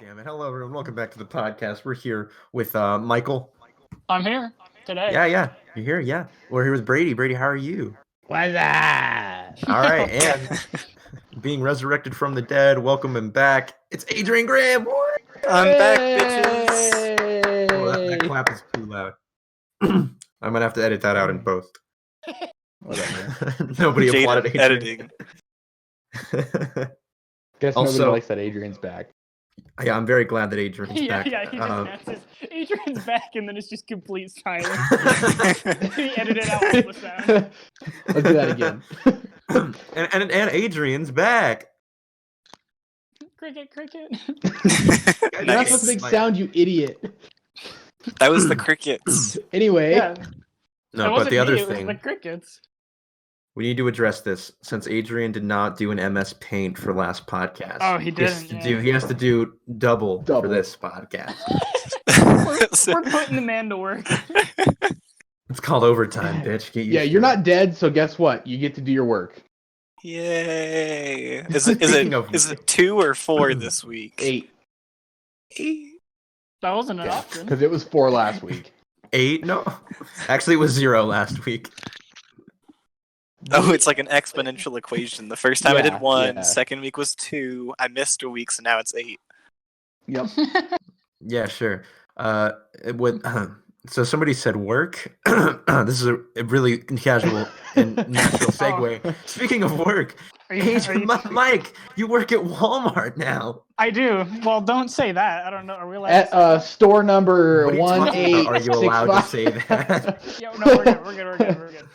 Damn it. Hello, everyone. Welcome back to the podcast. We're here with Michael. I'm here today. Yeah. You're here? Yeah. We're here with Brady. Brady, how are you? What's that? All right. And being resurrected from the dead, welcome him back. It's Adrian Graham. I'm back, bitches. Oh, that clap is too loud. I'm going to have to edit that out in both. Nobody applauded Adrian. Editing. Guess Also- nobody likes that Adrian's back. Yeah, I'm very glad that Adrian's back. Yeah, he just answers, Adrian's back, and then it's just complete silence. He edited out all the sound. Let's do that again. and Adrian's back. Cricket. You're not supposed to make sound, you idiot. That was the crickets. Anyway, Yeah, No, it but wasn't the other me, it was thing, the crickets. we need to address this since Adrian did not do an MS Paint for last podcast. Oh, he didn't. He has to do double for Double. this podcast. We're putting the man to work. It's called overtime, bitch. Get used yeah, to you're it. not dead, so guess what? You get to do your work. Yay! Is Speaking of- it 2 or 4 this week? 8, 8. That wasn't an option. because it was 4 last week. 8? No. Actually, it was 0 last week. Oh, it's like an exponential equation. The first time I did Yeah, 1, yeah. second week was 2. I missed a week, so now it's 8. Yep. Yeah, sure. It would. So somebody said work. This is a really casual and natural segue. Speaking of work, Mike, you work at Walmart now. I do. Well, don't say that. I don't know. Are we allowed At to say store number What are you talking about? Are you allowed to say 1865. that? Yeah, no, we're good.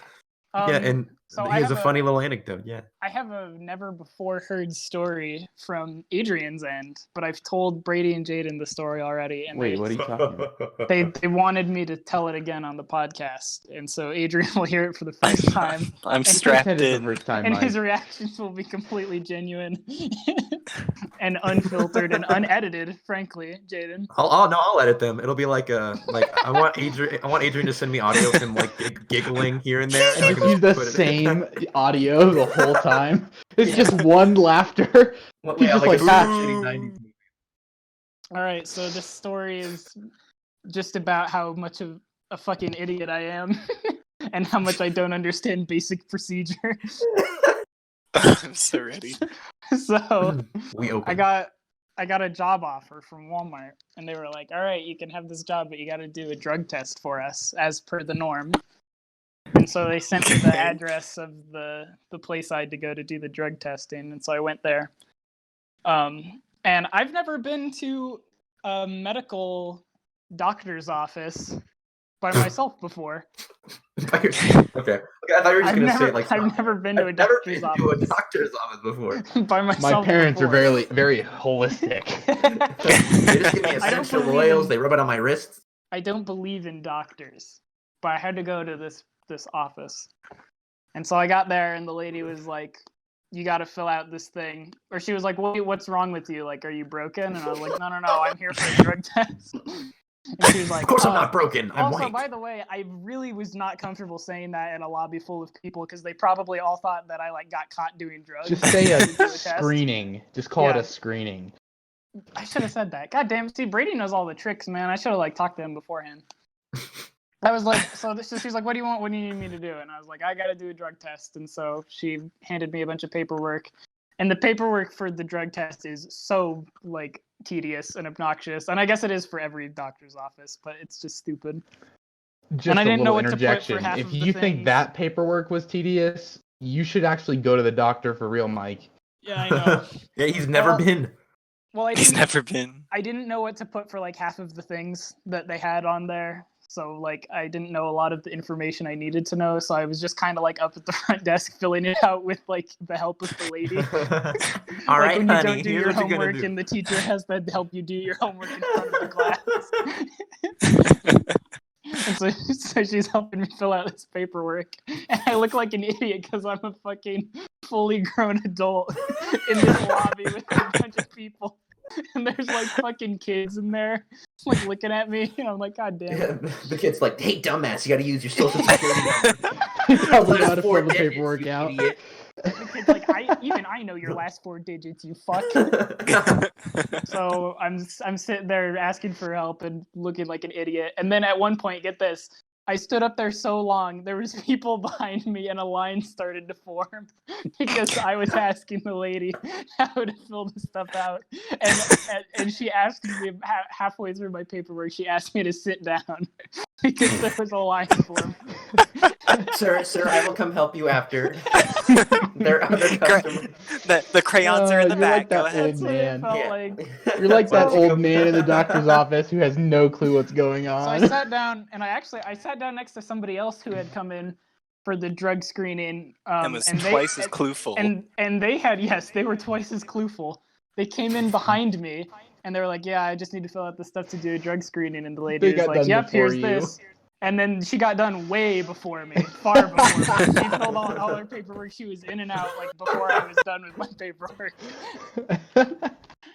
Yeah, and so he I has a have funny little anecdote. Yeah. I have a never before heard story from Adrian's end, but I've told Brady and Jaden the story already, and Wait, what are you talking about? they wanted me to tell it again on the podcast, and so Adrian will hear it for the first time, I'm Said strapped it the in. first time, and Mike. his reactions will be completely genuine and unfiltered and unedited. Frankly, Jaden. I'll edit them. It'll be like I want Adrian to send me audio of him like giggling here and there. And I just can use the put it- same audio the whole time. It's just one laughter. Well, He's yeah, just like like, a "Ah." shitty 90s movie. All right, so this story is just about how much of a fucking idiot I am, and how much I don't understand basic procedure. I'm so ready. So We open. I got a job offer from Walmart, and they were like, "All right, you can have this job, but you got to do a drug test for us, as per the norm." And so they sent me the Okay. address of the place I had to go to do the drug testing, and so I went there. And I've never been to a medical doctor's office by myself before. Okay. I thought you were just gonna say it like I've never been to a I've never doctor's been to a office doctor's office before. by myself. My parents are before. very holistic. They just give me I don't essential believe oils. in- They rub it on my wrists. I don't believe in doctors, but I had to go to this office. And so I got there, and the lady was like, "You got to fill out this thing." Or she was like, "What's wrong with you? Like, are you broken?" And I was like, No, I'm here for a drug test." And she was like, Of course, I'm "Oh." not broken. I'm Also, white. by the way, I really was not comfortable saying that in a lobby full of people because they probably all thought that I like got caught doing drugs. Just say a Do test. screening. Just call it Yeah. a screening. I should have said that. God damn, see, Brady knows all the tricks, man. I should have like talked to him beforehand. I was like, she's like, "What do you want? What do you need me to do?" And I was like, "I got to do a drug test." And so she handed me a bunch of paperwork, and the paperwork for the drug test is so like tedious and obnoxious. And I guess it is for every doctor's office, but it's just stupid. Just I a didn't know little what to put for interjection. half If of the you think things. that paperwork was tedious, you should actually go to the doctor for real, Mike. Yeah, I know. Yeah, he's never Well, been. Well, He's never been. I didn't know what to put for like half of the things that they had on there. So like I didn't know a lot of the information I needed to know. So I was just kind of like up at the front desk filling it out with like the help of the lady. All like right, when you honey. don't do Here's your what you're gonna homework do. and the teacher has to help you do your homework in front of the class. And so she's helping me fill out this paperwork. And I look like an idiot because I'm a fucking fully grown adult in this lobby with a bunch of people. And there's like fucking kids in there like looking at me. And I'm like, God damn it. Yeah, the kid's like, "Hey, dumbass, you got to use your social security number." Probably Last how to four fill the digits, paperwork you out. idiot. The kid's like, I know your last 4 digits, you fuck. So I'm sitting there asking for help and looking like an idiot. And then at one point, get this, I stood up there so long, there was people behind me and a line started to form because I was asking the lady how to fill the stuff out. And she asked me halfway through my paperwork, she asked me to sit down because there was a line form. Sir, I will come help you after. There are other customers. The crayons are in the You're back. like that Go ahead. old That's what it man. felt Yeah. like. You're like that Why don't you old come- man in the doctor's office who has no clue what's going So I on. sat down, and I sat down next to somebody else who had come in for the drug screening. And was twice as clueful. And they had, yes, they were twice as clueful. They came in behind me, and they were like, "Yeah, I just need to fill out the stuff to do a drug screening." And the lady They was got like, done "Yep, before here's you. this." And then she got done way before me, far before me. She filled out all her paperwork. She was in and out like before I was done with my paperwork.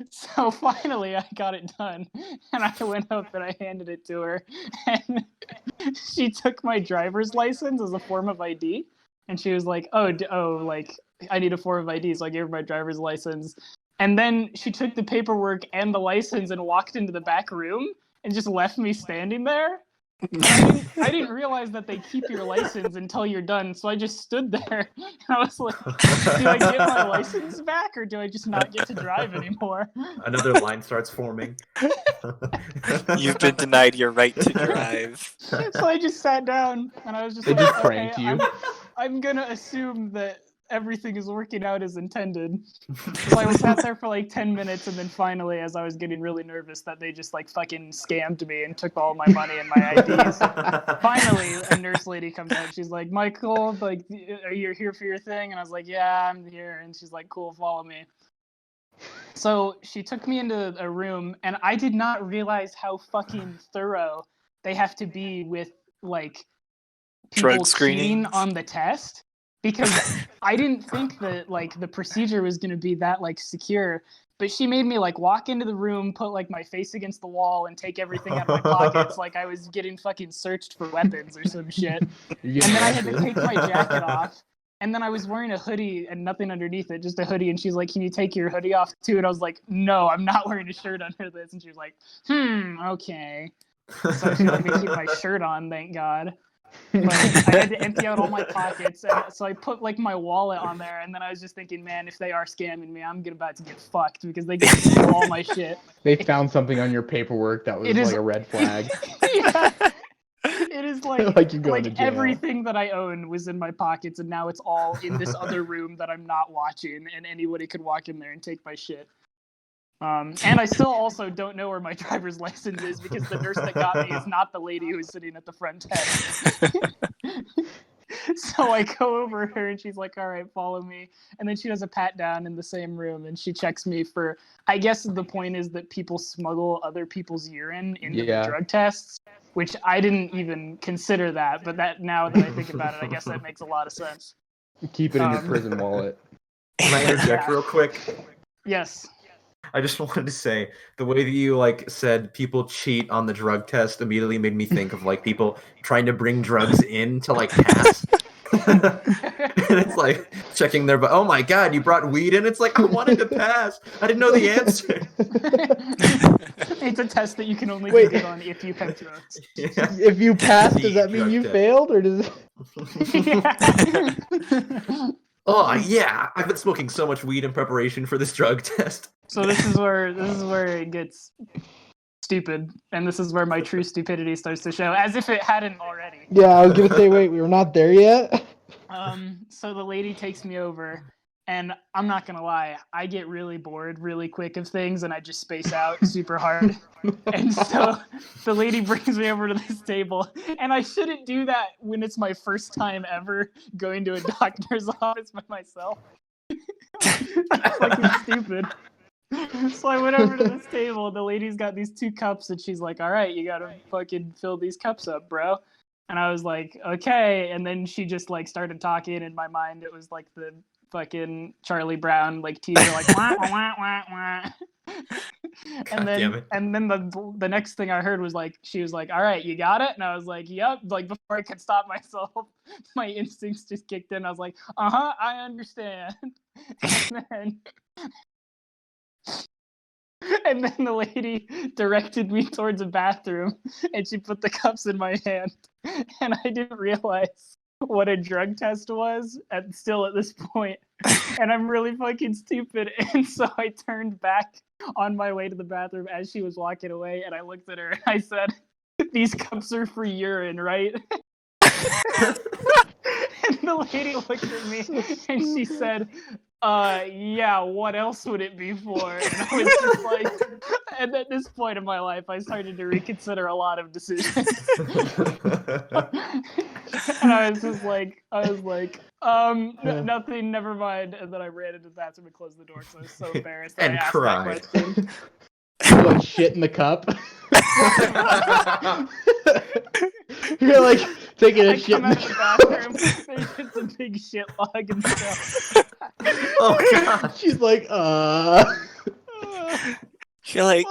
So finally, I got it done, and I went up and I handed it to her, and she took my driver's license as a form of ID, and she was like, "Oh, like I need a form of ID," so I gave her my driver's license, and then she took the paperwork and the license and walked into the back room and just left me standing there. I didn't realize that they keep your license until you're done, so I just stood there and I was like, do I get my license back or do I just not get to drive anymore? Another line starts forming. You've been denied your right to drive. So I just sat down and I was just They like, just pranked okay, you. I'm gonna assume that everything is working out as intended. So I sat there for like 10 minutes, and then finally, as I was getting really nervous that they just like fucking scammed me and took all my money and my IDs, finally a nurse lady comes out. She's like, "Michael, like, are you here for your thing?" And I was like, "Yeah, I'm here." And she's like, "Cool, follow me." So she took me into a room, and I did not realize how fucking thorough they have to be with like people Drug cheating screenings? on the test, because I didn't think that like the procedure was going to be that like secure. But she made me like walk into the room, put like my face against the wall, and take everything out of my pockets like I was getting fucking searched for weapons or some shit. And then I had to take my jacket off. And then I was wearing a hoodie and nothing underneath it, just a hoodie. And she's like, "Can you take your hoodie off too?" And I was like, "No, I'm not wearing a shirt under this." And she was like, "Okay." So she let me keep my shirt on, thank God. But I had to empty out all my pockets, and so I put like my wallet on there, and then I was just thinking, man, if they are scamming me, I'm about to get fucked because they can steal all my shit. They found something on your paperwork that was It is- like a red flag. Yeah. It is like Like you're going to jail. everything that I own was in my pockets, and now it's all in this other room that I'm not watching, and anybody could walk in there and take my shit. And I still also don't know where my driver's license is because the nurse that got me is not the lady who was sitting at the front desk. So I go over her and she's like, "All right, follow me." And then she does a pat down in the same room and she checks me for, I guess the point is that people smuggle other people's urine into the drug tests, which I didn't even consider that. But that now that I think about it, I guess that makes a lot of sense. Keep it in your prison wallet. Can I interject real quick? Yes. I just wanted to say the way that you like said people cheat on the drug test immediately made me think of like people trying to bring drugs in to like pass. And it's like checking their, but oh my god, you brought weed in. It's like I wanted to pass. I didn't know the answer. It's a test that you can only Wait. do good on if you have drugs. Yeah. If you pass, does The that mean drug you test. failed, or does Yeah. Oh yeah, I've been smoking so much weed in preparation for this drug test. So this is where it gets stupid, and this is where my true stupidity starts to show, as if it hadn't already. Yeah, I was gonna say, wait, we were not there yet. So the lady takes me over, and I'm not gonna lie, I get really bored really quick of things, and I just space out super hard. And so the lady brings me over to this table, and I shouldn't do that when it's my first time ever going to a doctor's office by myself. That's fucking stupid. So I went over to this table, and the lady's got these 2 cups, and she's like, "All right, you gotta fucking fill these cups up, bro." And I was like, "Okay." And then she just like started talking. In my mind, it was like the fucking Charlie Brown like teaser, like wah, wah, wah, wah. And damn then it. the next thing I heard was like, she was like, "All right, you got it," and I was like, "Yep." Like before I could stop myself, my instincts just kicked in. I was like, I understand. And then the lady directed me towards a bathroom, and she put the cups in my hand, and I didn't realize what a drug test was at this point, and I'm really fucking stupid, and so I turned back on my way to the bathroom as she was walking away, and I looked at her and I said, "These cups are for urine, right?" And the lady looked at me and she said, yeah, what else would it be for?" And I was just like, and at this point in my life, I started to reconsider a lot of decisions. And I was like, nothing, never mind. And then I ran into the bathroom and closed the door because I was so embarrassed that And I asked cried. that question. What, shit in the cup? You're like taking a I shit come in out the of the cup. bathroom, there's just a big shit log and stuff. Oh god. She's like, You're like,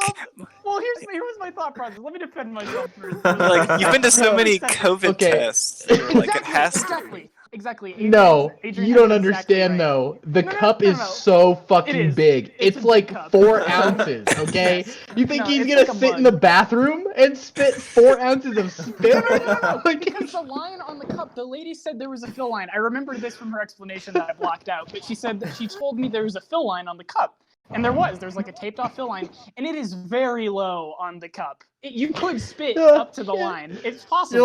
Well, here was my thought process. Let me defend myself first. like you've been to so many Except- COVID Okay. tests. You're like, it has to. Exactly. No, Adrian you has don't it exactly understand right. though. The No, cup is no. so fucking It is. big. It's a It's big like cup. 4 ounces, okay? Yes. You think No, he's it's gonna like a sit in mug. the bathroom and spit 4 ounces of spit? No, Like, because the line on the cup, the lady said there was a fill line. I remember this from her explanation that I blocked out, but she said that she told me there was a fill line on the cup. And there's like a taped off fill line, and it is very low on the cup. You could spit up to the line. It's possible.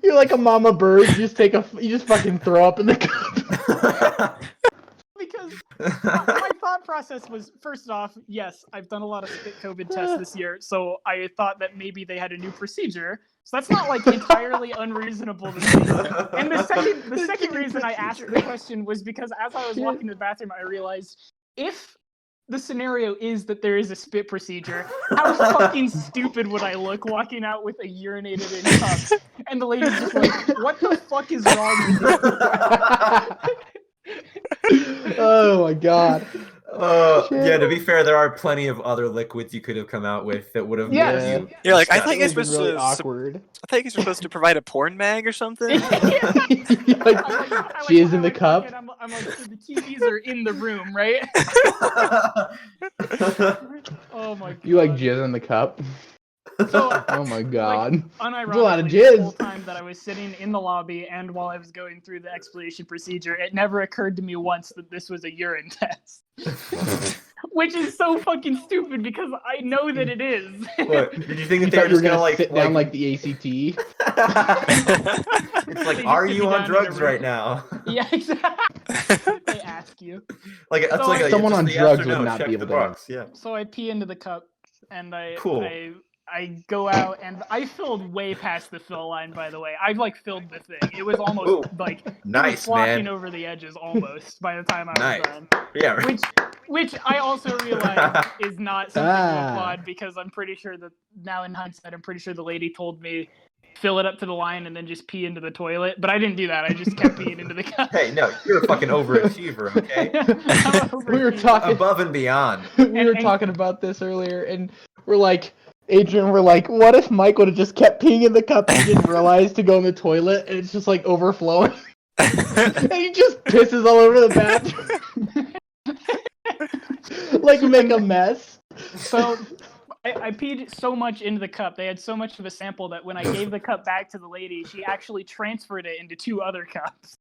you're like a mama bird. You just fucking throw up in the cup. Because my thought process was, first off, yes, I've done a lot of spit COVID tests this year, so I thought that maybe they had a new procedure. So that's not like entirely unreasonable to me. And the second reason I asked the question was because as I was walking to the bathroom, I realized if the scenario is that there is a spit procedure, how fucking stupid would I look walking out with a urinated in cup? And the lady's just like, "What the fuck is wrong with you?" Oh my god. Yeah, to be fair, there are plenty of other liquids you could have come out with that would have Yeah. made you. You're like, I disgusting. think It it's would've been supposed really to. awkward. I think you're supposed to provide a porn mag or something. She is in the cup. I'm like, so the TVs are in the room, right? Oh my god. You like jizz in the cup? So, Oh my god. unironically, There's a lot of the jizz. whole time that I was sitting in the lobby and while I was going through the explanation procedure, it never occurred to me once that this was a urine test. Which is so fucking stupid because I know that it is. What? Did you think You that they thought were you were just gonna gonna like sit down like the ACT? It's like, They are just sit you you on down in a drugs room. right now? Yeah, exactly. They ask you. Like that's So, like Someone just on the yes drugs or would no, not check be able the to- box. Yeah. So I pee into the cup and Cool. I go out and I filled way past the fill line, by the way. I like filled the thing. It was almost Ooh, like it was nice, flocking man. over the edges almost by the time I was Nice. done. Yeah. Right. Which I also realize is not something to Ah. applaud because I'm pretty sure that now in hindsight, I'm pretty sure the lady told me fill it up to the line and then just pee into the toilet. But I didn't do that. I just kept peeing into the cup. Hey, no, you're a fucking overachiever, okay? I'm an We were overachiever. talking- Above and beyond. We were And- talking about this earlier, and we're like, Adrian, we're like, what if Mike would have just kept peeing in the cup and didn't realize to go in the toilet, and it's just like overflowing, and he just pisses all over the bathroom, like make a mess. So I peed so much into the cup. They had so much of a sample that when I gave the cup back to the lady, she actually transferred it into 2 other cups.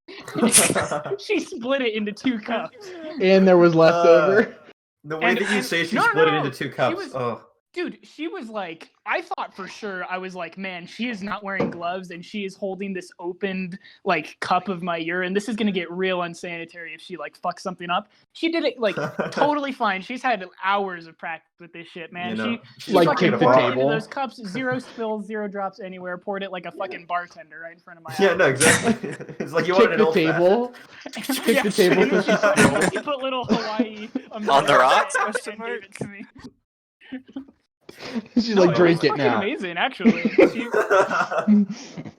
She split it into 2 cups. And there was leftover. The way that you And- say she no, split it no, into 2 she cups. was- Oh. Dude, she was like, I thought for sure, I was like, man, she is not wearing gloves and she is holding this opened, like, cup of my urine. This is going to get real unsanitary if she, like, fucks something up. She did it, like, totally fine. She's had hours of practice with this shit, man. You know, She Like, fucking kicked the poured it into table. those cups, 0 spills, 0 drops anywhere, poured it like a fucking bartender right in front of my Yeah, eyes. no, exactly. It's like you Kick wanted an the old table. Yeah, the table and then so she she put little Hawaii On the rocks? and Question gave it to me. She's No, like, drink was it fucking now. amazing, actually.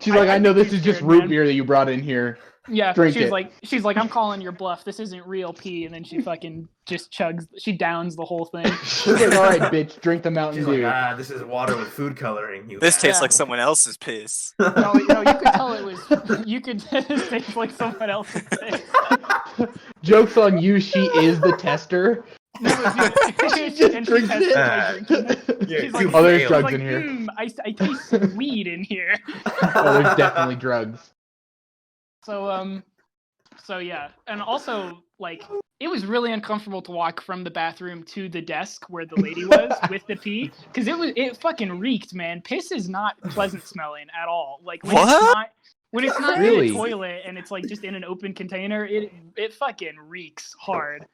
She's like, I know think this she's is just scared, root man. beer that you brought in here. Yeah, Drink she's it. like, I'm calling your bluff. This isn't real pee, and then she fucking just she downs the whole thing. She's like, all right, bitch, drink the Mountain She's Dew. like, this is water with food coloring. This tastes Yeah. like someone else's piss. No, you could tell it was. You could taste like someone else's piss. Joke's on you. She is the tester. No, She just drinks it. Yeah, She's you like, Oh, there's failed. drugs like, in here. I taste some weed in here. Oh, there's definitely drugs. So yeah, and also like it was really uncomfortable to walk from the bathroom to the desk where the lady was with the pee, because it fucking reeked, man. Piss is not pleasant smelling at all. Like when it's not Really? in a toilet and it's like just in an open container, it fucking reeks hard.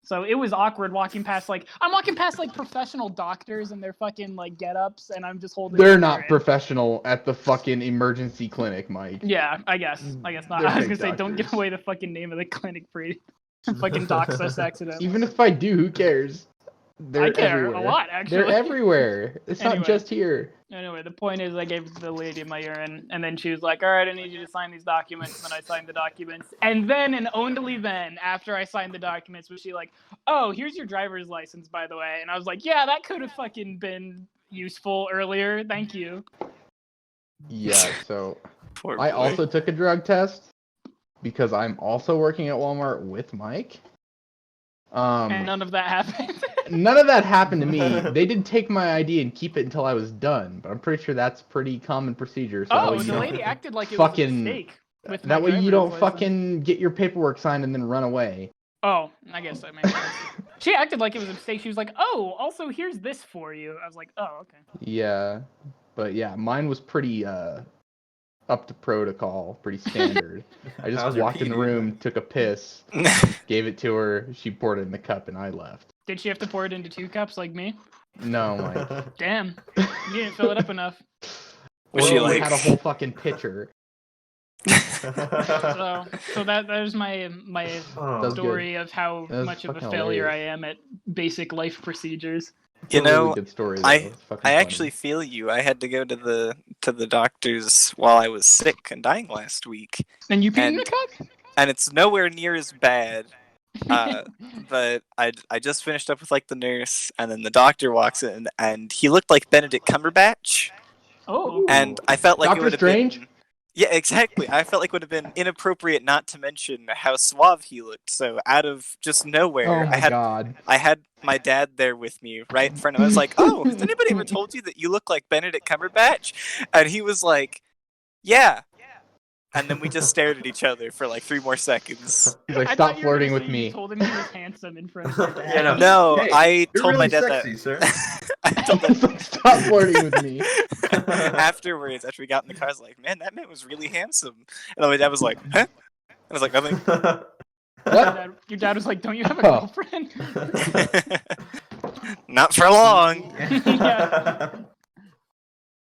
So it was awkward walking past I'm walking past professional doctors and their fucking get-ups, and I'm just holding. They're not professional at the fucking emergency clinic, Mike. Yeah, I guess not. They're I was fake gonna say, don't give doctors. away the fucking name of the clinic, Brady. Fucking dox us accidentally. Even if I do, who cares? They're I care everywhere. a lot, actually. They're everywhere. It's Anyway. not just here. Anyway, the point is, I gave the lady my urine, and then she was like, "All right, I need you to sign these documents." And then I signed the documents, and then and only then, after I signed the documents, was she like, "Oh, here's your driver's license, by the way." And I was like, "Yeah, that could have fucking been useful earlier. Thank you." Yeah, so Poor I boy. also took a drug test because I'm also working at Walmart with Mike. And none of that happened. None of that happened to me. They did take my ID and keep it until I was done, but I'm pretty sure that's pretty common procedure. So that Oh, way you the don't- lady acted like it was a fucking- mistake. With my that way you driver's don't license. fucking get your paperwork signed and then run away. Oh, I guess that makes sense. She acted like it was a mistake. She was like, "Oh, also here's this for you." I was like, "Oh, okay." Yeah, but yeah, mine was pretty up to protocol, pretty standard. I just How's your walked in the PD? room, took a piss, gave it to her, she poured it in the cup, and I left. Did she have to pour it into 2 cups like me? No, Mike. Damn, you didn't fill it up enough. Was she Well, we like? had a whole fucking pitcher. So that is my Oh, That's story of how That was much of a fucking failure hilarious. I am at basic life procedures. It's You a really know, good story, though. I It's fucking I funny. actually feel you. I had to go to the doctors while I was sick and dying last week, And you peed in And- the cup? and it's nowhere near as bad. But I just finished up with the nurse, and then the doctor walks in, and he looked like Benedict Cumberbatch, Oh, and I felt like Doctor it would have Strange? been. Yeah, exactly. I felt like it would have been inappropriate not to mention how suave he looked. So out of just nowhere, Oh my god. I had my dad there with me, right in front of him. I was like, "Oh, has anybody ever told you that you look like Benedict Cumberbatch?" And he was like, "Yeah." And then we just stared at each other for 3 more seconds. He's like, I stop thought you were flirting gonna with say me. You told him he was handsome in front of your dad. Yeah, No, Hey, I You're told really my dad sexy, sir. that. I told He's like, stop flirting with me. afterwards, after we got in the car, I was like, "Man, that man was really handsome." And then my dad was like, "Huh?" I was like, "Nothing." Your dad was like, "Don't you have a Oh. girlfriend?" Not for long.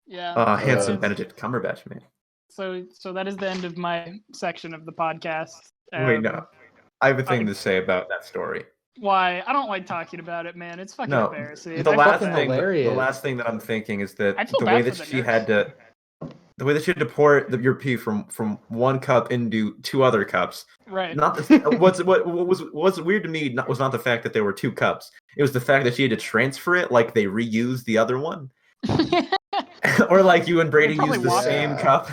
Yeah. Handsome Benedict Cumberbatch, man. So that is the end of my section of the podcast. Wait, no. I have a thing to say about that story. Why? I don't like talking about it, man. It's fucking No, embarrassing. the I last feel bad. thing, the hilarious. last thing that I'm thinking is that I feel the bad way for that the she nurse. had to, the way that she had to pour your pee from one cup into 2 other cups. Right. Not the, what's weird to me was not the fact that there were 2 cups. It was the fact that she had to transfer it like they reused the other one, or like you and Brady probably used the wash it. same cup.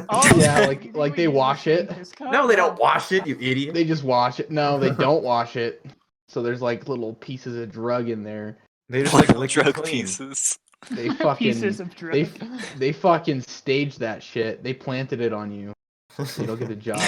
Oh, Yeah, okay. like they wash it. No, they don't wash it, you idiot. They just wash it. No, they don't wash it. So there's little pieces of drug in there. They just Little lick it drug clean. pieces. They fucking Pieces of drug. they fucking staged that shit. They planted it on you. You don't get a job.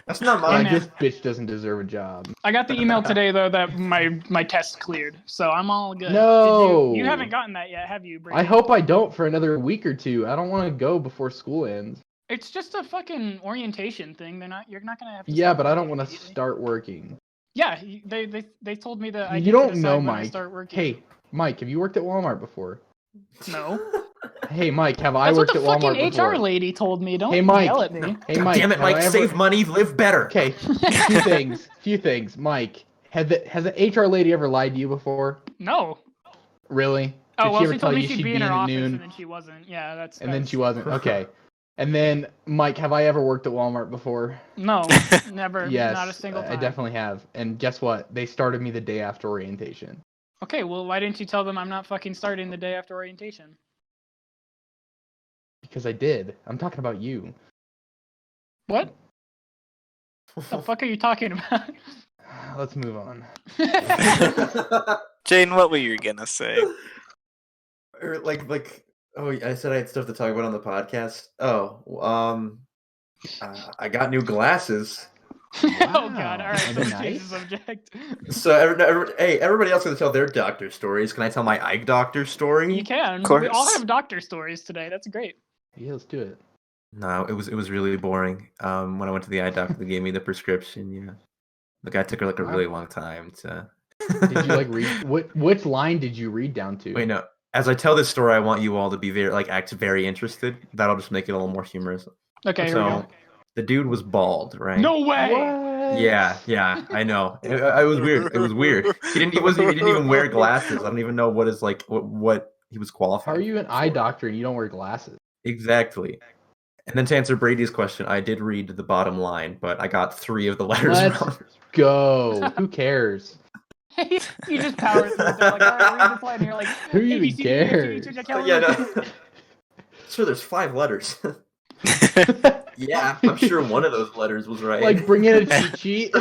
That's not Yeah, mine. Like, man. this bitch doesn't deserve a job. I got the email today though that my test cleared, so I'm all good. No. Did you haven't gotten that yet, have you, Brady? I hope I don't for another week or 2. I don't want to go before school ends. It's just a fucking orientation thing. You're not gonna have to. Yeah, start but I work don't want to immediately. start working. Yeah, they told me that I You get to don't decide know, when I Mike. start working. Hey, Mike, have you worked at Walmart before? No. Hey, Mike, have I That's what worked the at fucking Walmart before? HR lady told me. Don't Hey, Mike. yell at me. Hey, God Mike, damn it, have Mike! I ever- Save money, live better. Okay, few things. Mike, has the HR lady ever lied to you before? No. Really? Oh Did well, she ever she tell told me you she'd she'd be in her at office, noon? and then she wasn't. Yeah, that's. And then she wasn't. Okay. And then, Mike, have I ever worked at Walmart before? No, never. Yes, Not a single time. I definitely have. And guess what? They started me the day after orientation. Okay, well, why didn't you tell them I'm not fucking starting the day after orientation? Because I did. I'm talking about you. What? The fuck are you talking about? Let's move on. Jane, what were you gonna say? Or oh, I said I had stuff to talk about on the podcast. I got new glasses. Oh god! All right, so Nice. change the subject. So hey, everybody else gonna tell their doctor stories. Can I tell my eye doctor story? You can. Of We all course. have doctor stories today. That's great. Yeah, let's do it. No, it was really boring. When I went to the eye doctor, they gave me the prescription. Yeah, the guy took like a really long time to. Did you like read which line did you read down to? Wait, no. As I tell this story, I want you all to be act very interested. That'll just make it a little more humorous. Okay, here we go. So, the dude was bald, right? No way! What? Yeah, I know. It was weird. It was weird. He didn't even wear glasses. I don't even know what is what he was qualified. How are you an eye for. doctor and you don't wear glasses? Exactly. And then to answer Brady's question, I did read the bottom line, but I got 3 of the letters Let's wrong. go. Who cares? You just power through it. They're like, all right, read this line. And you're like, Who even ABC, cares? Yeah, no. Sir, there's 5 letters. Yeah, I'm sure one of those letters was right. Like bring in a cheat sheet.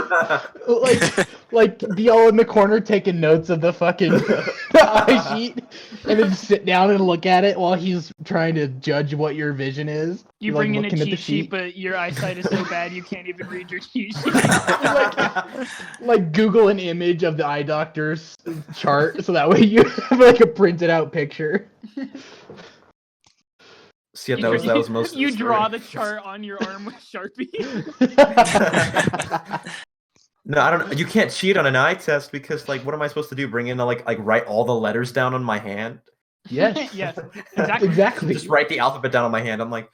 like be all in the corner taking notes of the fucking eye sheet, and then sit down and look at it while he's trying to judge what your vision is. You Like, bring in a looking at the cheat sheet, but your eyesight is so bad you can't even read your cheat sheet. like Google an image of the eye doctor's chart so that way you have like a printed out picture. See, that was most of You the draw story. the chart on your arm with Sharpie. No, I don't know. You can't cheat on an eye test because, what am I supposed to do? Bring in write all the letters down on my hand? Yes. Yes, exactly. Exactly. Just write the alphabet down on my hand. I'm like,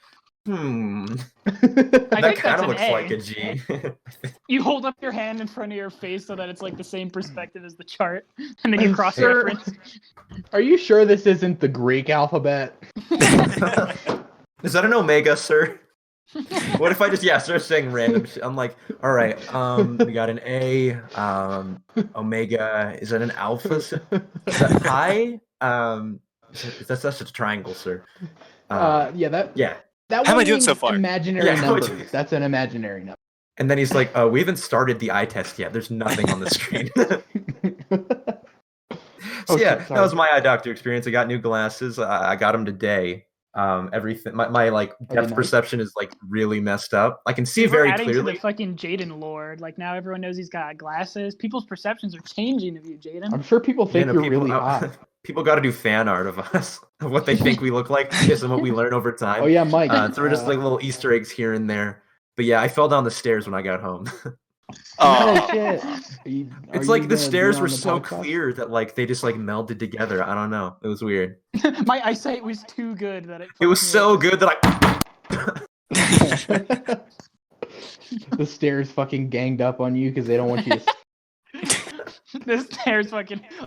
I that think kind that's of an looks A. like a G. You hold up your hand in front of your face so that it's like the same perspective as the chart, and then you cross-reference. Are you sure this isn't the Greek alphabet? Is that an omega, sir? What if I just start saying random shit? I'm like, all right, we got an A, omega. Is that an alpha? Is that pi? That's a triangle, sir. That How am I one doing so means far? Imaginary Yeah, how much- numbers. That's an imaginary number. And then he's like, we haven't started the eye test yet. There's nothing on the screen. So Okay, that sorry. was my eye doctor experience. I got new glasses. I got them today. Everything, my depth nice? perception is really messed up. I can see We're very adding clearly. to the fucking Jaden lore. Like now everyone knows he's got glasses. People's perceptions are changing of you, Jaden. I'm sure people think Yeah, no, you're people- really hot. People got to do fan art of us, of what they think we look like, based on what we learn over time. Oh yeah, Mike. So we're just little Easter eggs here and there. But yeah, I fell down the stairs when I got home. Oh shit. It's like the stairs were so clear that they just melded together. I don't know. It was weird. My eyesight was too good that It was so good that The stairs fucking ganged up on you because they don't want you to.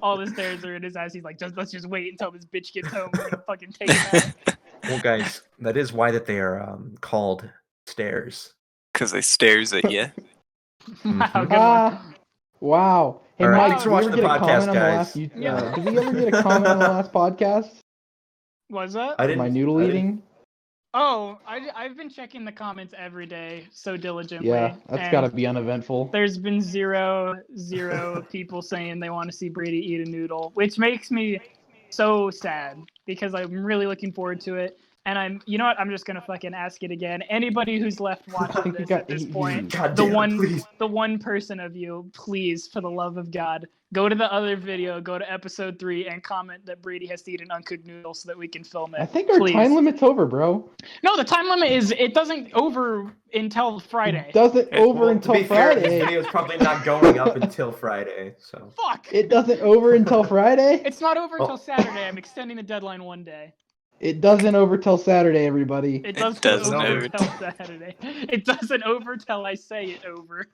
all the stairs are in his ass. He's like, let's just wait until this bitch gets home. We're gonna fucking take him out. Well, guys, that is why that they are called stairs. Because they stares at you. Wow, good one. Wow. Hey All right, Mike, thanks for did we watching ever the get a podcast, comment on the guys. last? Yeah. Did we ever get a comment on the last podcast? Was that? I didn't. My noodle I didn't- eating? Oh, I've been checking the comments every day so diligently. Yeah, that's and gotta be uneventful. There's been zero people saying they want to see Brady eat a noodle, which makes me so sad because I'm really looking forward to it. And you know what? I'm just gonna fucking ask it again. Anybody who's left watching think you this got at this 8 point, views. God the damn it, one, please. the one person of you, please, for the love of God, go to the other video, go to episode 3, and comment that Brady has to eat an uncooked noodle so that we can film it. I think our please. time limit's over, bro. No, the time limit it doesn't over until Friday. It doesn't over Well, until to be fair, this Friday. video is probably not going up until Friday. So Fuck! It doesn't over until Friday? It's not over Oh. until Saturday. I'm extending the deadline one day. It doesn't over till Saturday, everybody. It doesn't doesn't over over. till Saturday. It doesn't over till I say it over.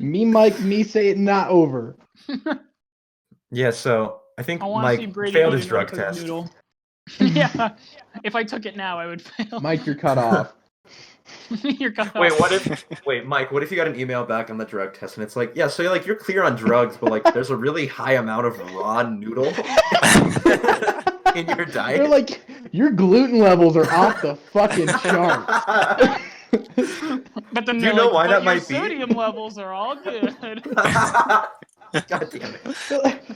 Me, Mike, me say it not over. yeah, so I think I want to see Mike Brady failed eat his an drug uncooked test. noodle. Yeah. If I took it now, I would fail. Mike, you're cut off. You're cut Wait, off. Mike, what if you got an email back on the drug test and it's like, yeah, so you're clear on drugs, but like there's a really high amount of raw noodle in your diet? They're like, your gluten levels are off the fucking chart. But then Do they're you know like, why but that your might be? sodium levels are all good. God damn it.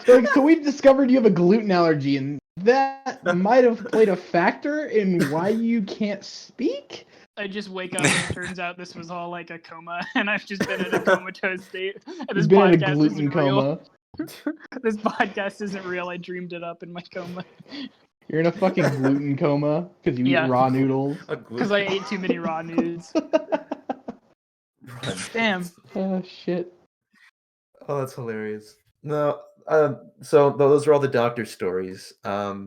They're like, so we've discovered you have a gluten allergy, and that might have played a factor in why you can't speak? I just wake up and it turns out this was all like a coma, and I've just been in a comatose state. And this You've been in a podcast gluten isn't real. coma. This podcast isn't real. I dreamed it up in my coma. You're in a fucking gluten coma because you eat Yeah. raw noodles. Because I ate too many raw nudes. Damn. Oh, shit. Oh, that's hilarious. No, so those are all the doctor stories. I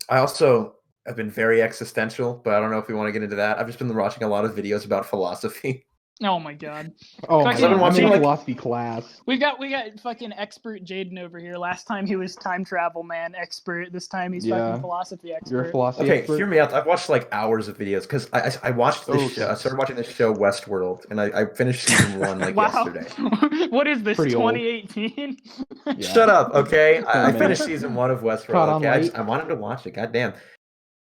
also have been very existential, but I don't know if we want to get into that. I've just been watching a lot of videos about philosophy. Oh my god. Oh, my Fucking- God. I'm in watching, a like- philosophy class. We got fucking expert Jaden over here. Last time he was time travel man expert. This time he's Yeah. fucking philosophy expert. You're a philosophy Okay, expert? hear me out. I've watched like hours of videos because I watched this Oh, show. I started watching this show Westworld, and I finished season 1 like Wow. yesterday. What is this? Pretty old. 2018? Yeah. Shut up, okay? I minute. finished season 1 of Caught Westworld. on Okay, late. I wanted to watch it. God damn.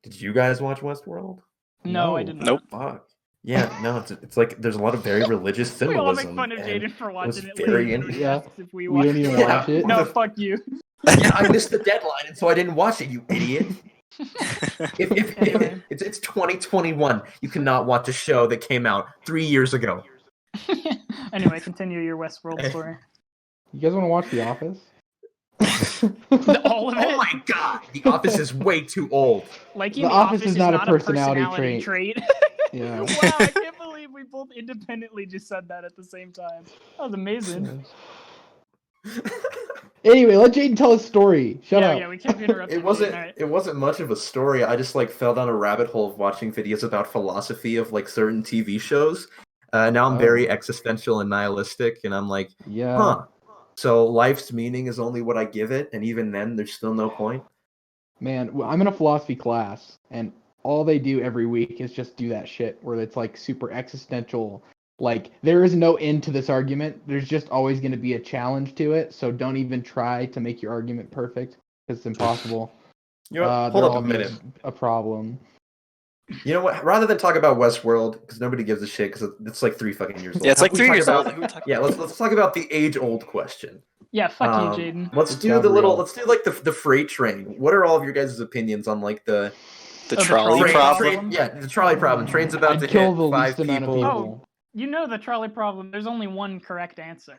Did you guys watch Westworld? No, I No. did not. Nope. Fuck. Yeah, no, it's like there's a lot of very religious We all symbolism. make fun of and Jaden for was watching it. very later. interesting. Yeah. If we We don't even Yeah. watch it. No, fuck you. Yeah, I missed the deadline, and so I didn't watch it. You idiot! Anyway. It's 2021. You cannot watch a show that came out 3 years ago. Anyway, continue your Westworld story. You guys want to watch The Office? All of it? Oh my god, The Office is way too old. Liking The The Office Office is not a personality personality trait. Yeah. Wow, I can't believe we both independently just said that at the same time. That was amazing. Anyway, let Jaden tell his story. Shut up. Yeah, we can't be interrupted. It wasn't. Alright. It wasn't much of a story. I just like fell down a rabbit hole of watching videos about philosophy of like certain TV shows. Now I'm very existential and nihilistic, and I'm like, Yeah. huh. So life's meaning is only what I give it, and even then, there's still no point. Man, I'm in a philosophy class, and all they do every week is just do that shit where it's like super existential. Like, there is no end to this argument. There's just always going to be a challenge to it. So don't even try to make your argument perfect because it's impossible. You know, what? Hold There'll up a always minute. be a problem. You know what? Rather than talk about Westworld, because nobody gives a shit, because it's like 3 fucking years old. Yeah, it's how like about we 3 talk years about- old. Who are we talking Yeah, let's talk about the age-old question. Yeah, fuck you, Jaden. Let's Good do job, the little. Real. Let's do like the freight train. What are all of your guys' opinions on like the The the trolley trolley problem. problem? Yeah, the trolley problem. Train's about I'd to kill hit the 5 least amount of people. people. You know the trolley problem. There's only one correct answer.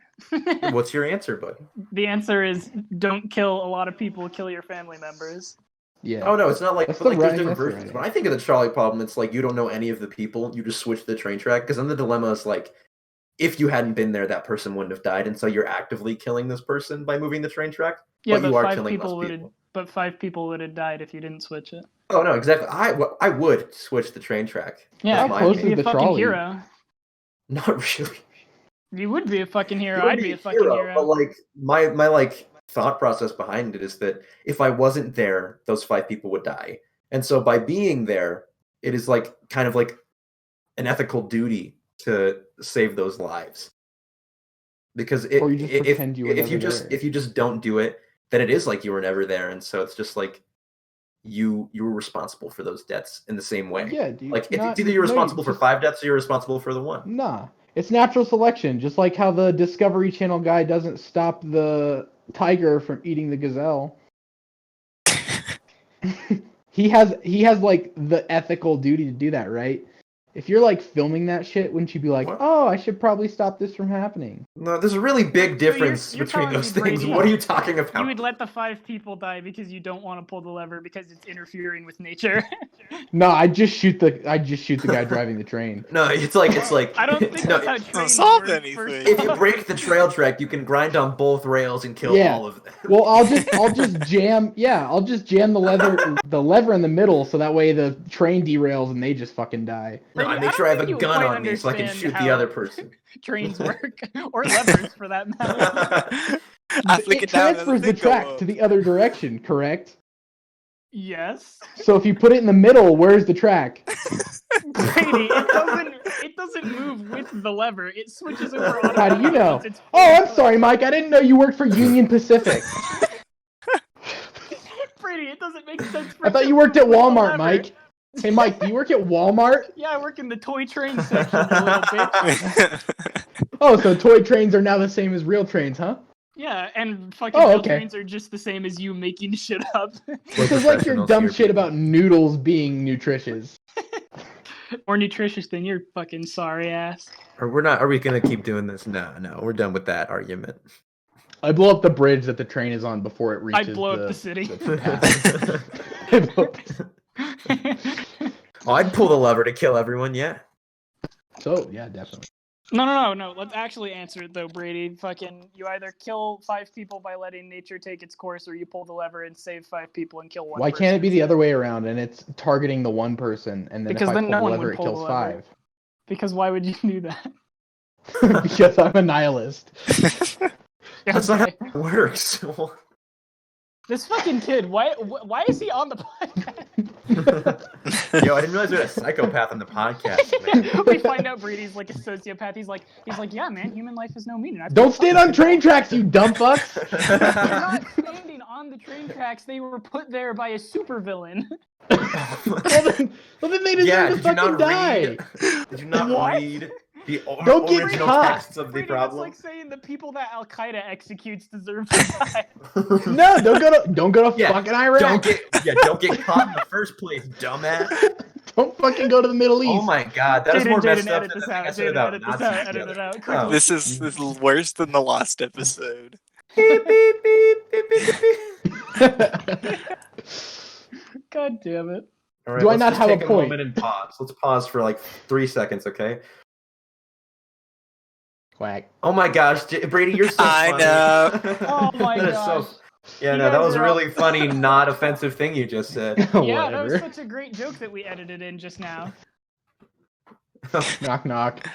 What's your answer, bud? The answer is don't kill a lot of people, kill your family members. Yeah. Oh no, it's not like, That's but, like the there's right- different that's the versions. right When I think of the trolley problem, it's like you don't know any of the people. You just switch the train track because then the dilemma is like, if you hadn't been there, that person wouldn't have died, and so you're actively killing this person by moving the train track. Yeah, But but you are 5 killing people less would have. people. But 5 people would have died if you didn't switch it. Oh no, exactly. I would switch the train track. Yeah, That's How my close you'd opinion. be a the fucking trolley? hero. Not really. You would be a fucking hero. You would I'd be a fucking hero. But like my like thought process behind it is that if I wasn't there, those 5 people would die. And so by being there, it is like kind of like an ethical duty to save those lives. Because Or you just pretend you were if you never just there. if you just don't do it, then it is like you were never there, and so it's just like you were responsible for those deaths in the same way. Yeah, dude. Like it's either you're responsible for 5 deaths or you're responsible for the 1. Nah. It's natural selection, just like how the Discovery Channel guy doesn't stop the tiger from eating the gazelle. he has like the ethical duty to do that, right? If you're like filming that shit, wouldn't you be like, What? "Oh, I should probably stop this from happening"? No, there's a really big difference you're between telling those me, things. Brady, What are you talking You about? would let the 5 people die because you don't want to pull the lever because it's interfering with nature. No, I just shoot the guy driving the train. No, it's like I don't think no, that's how trains solve work, anything. first if of you all. break the trail track, you can grind on both rails and kill Yeah. all of them. Well, I'll just jam the lever in the middle so that way the train derails and they just fucking die. No, I Brady, make I sure I don't have a think you gun quite on me so I can understand shoot the how other person. Trains work, or levers for that matter. I flick It it down and transfers the thing go track up. to the other direction, correct? Yes. So if you put it in the middle, where's the track? Brady, it doesn't move with the lever. It switches over automatically. How do you know? once it's Oh, I'm fully sorry, Mike. I didn't know you worked for Union Pacific. Brady, it doesn't make sense for I it thought to you worked move at with the Walmart, lever. Mike. Hey, Mike, do you work at Walmart? Yeah, I work in the toy train section, you little bitch. Oh, so toy trains are now the same as real trains, huh? Yeah, and fucking Oh, real okay. trains are just the same as you making shit up. Because like your professionals dumb here, shit people. about noodles being nutritious. Or nutritious than your fucking sorry ass. Or we're not. Are we gonna keep doing this? No, we're done with that argument. I blow up the bridge that the train is on before it I reaches blow up the city. path. I blow up the- Oh, I'd pull the lever to kill everyone. Yeah. So yeah, definitely. No. Let's actually answer it though, Brady. Fucking, you either kill 5 people by letting nature take its course, or you pull the lever and save 5 people and kill one. Why person can't it be the instead. other way around and it's targeting the one person and then Because if I then pull no the one lever would it pull the kills lever. 5? Because why would you do that? Because I'm a nihilist. That's not how Okay. it works. This fucking kid, why is he on the podcast? Yo, I didn't realize we had a psychopath on the podcast, man. We find out Brady's like a sociopath. He's like, yeah, man, human life has no meaning. Don't stand on train tracks, you dumb fucks! They're not standing on the train tracks. They were put there by a supervillain. Well, then they deserve Yeah, to did you fucking not die. read? Did you not What? read the Don't get original caught. texts of the Brady, problem? that's like saying the people that Al Qaeda executes deserve to die. No, don't go to Yeah, fucking Iraq. Don't get caught in the first place, dumbass. Don't fucking go to the Middle East. Oh my god, that was more messed up edit than this the thing I out. said Jaden, about edit this Nazis. out. the Edit other it out. day. Quickly. This is worse than the last episode. Beep, beep, beep, beep, beep, beep. God damn it. All right, Do I let's not just have a take point? moment and pause. Let's pause for like 3 seconds, okay? Quack. Oh my gosh, Brady, you're so I funny. know. Oh my That is gosh. Yeah, You no, that guys was a are all- really funny, not offensive thing you just said. Yeah, that was Whatever. such a great joke that we edited in just now. Knock knock.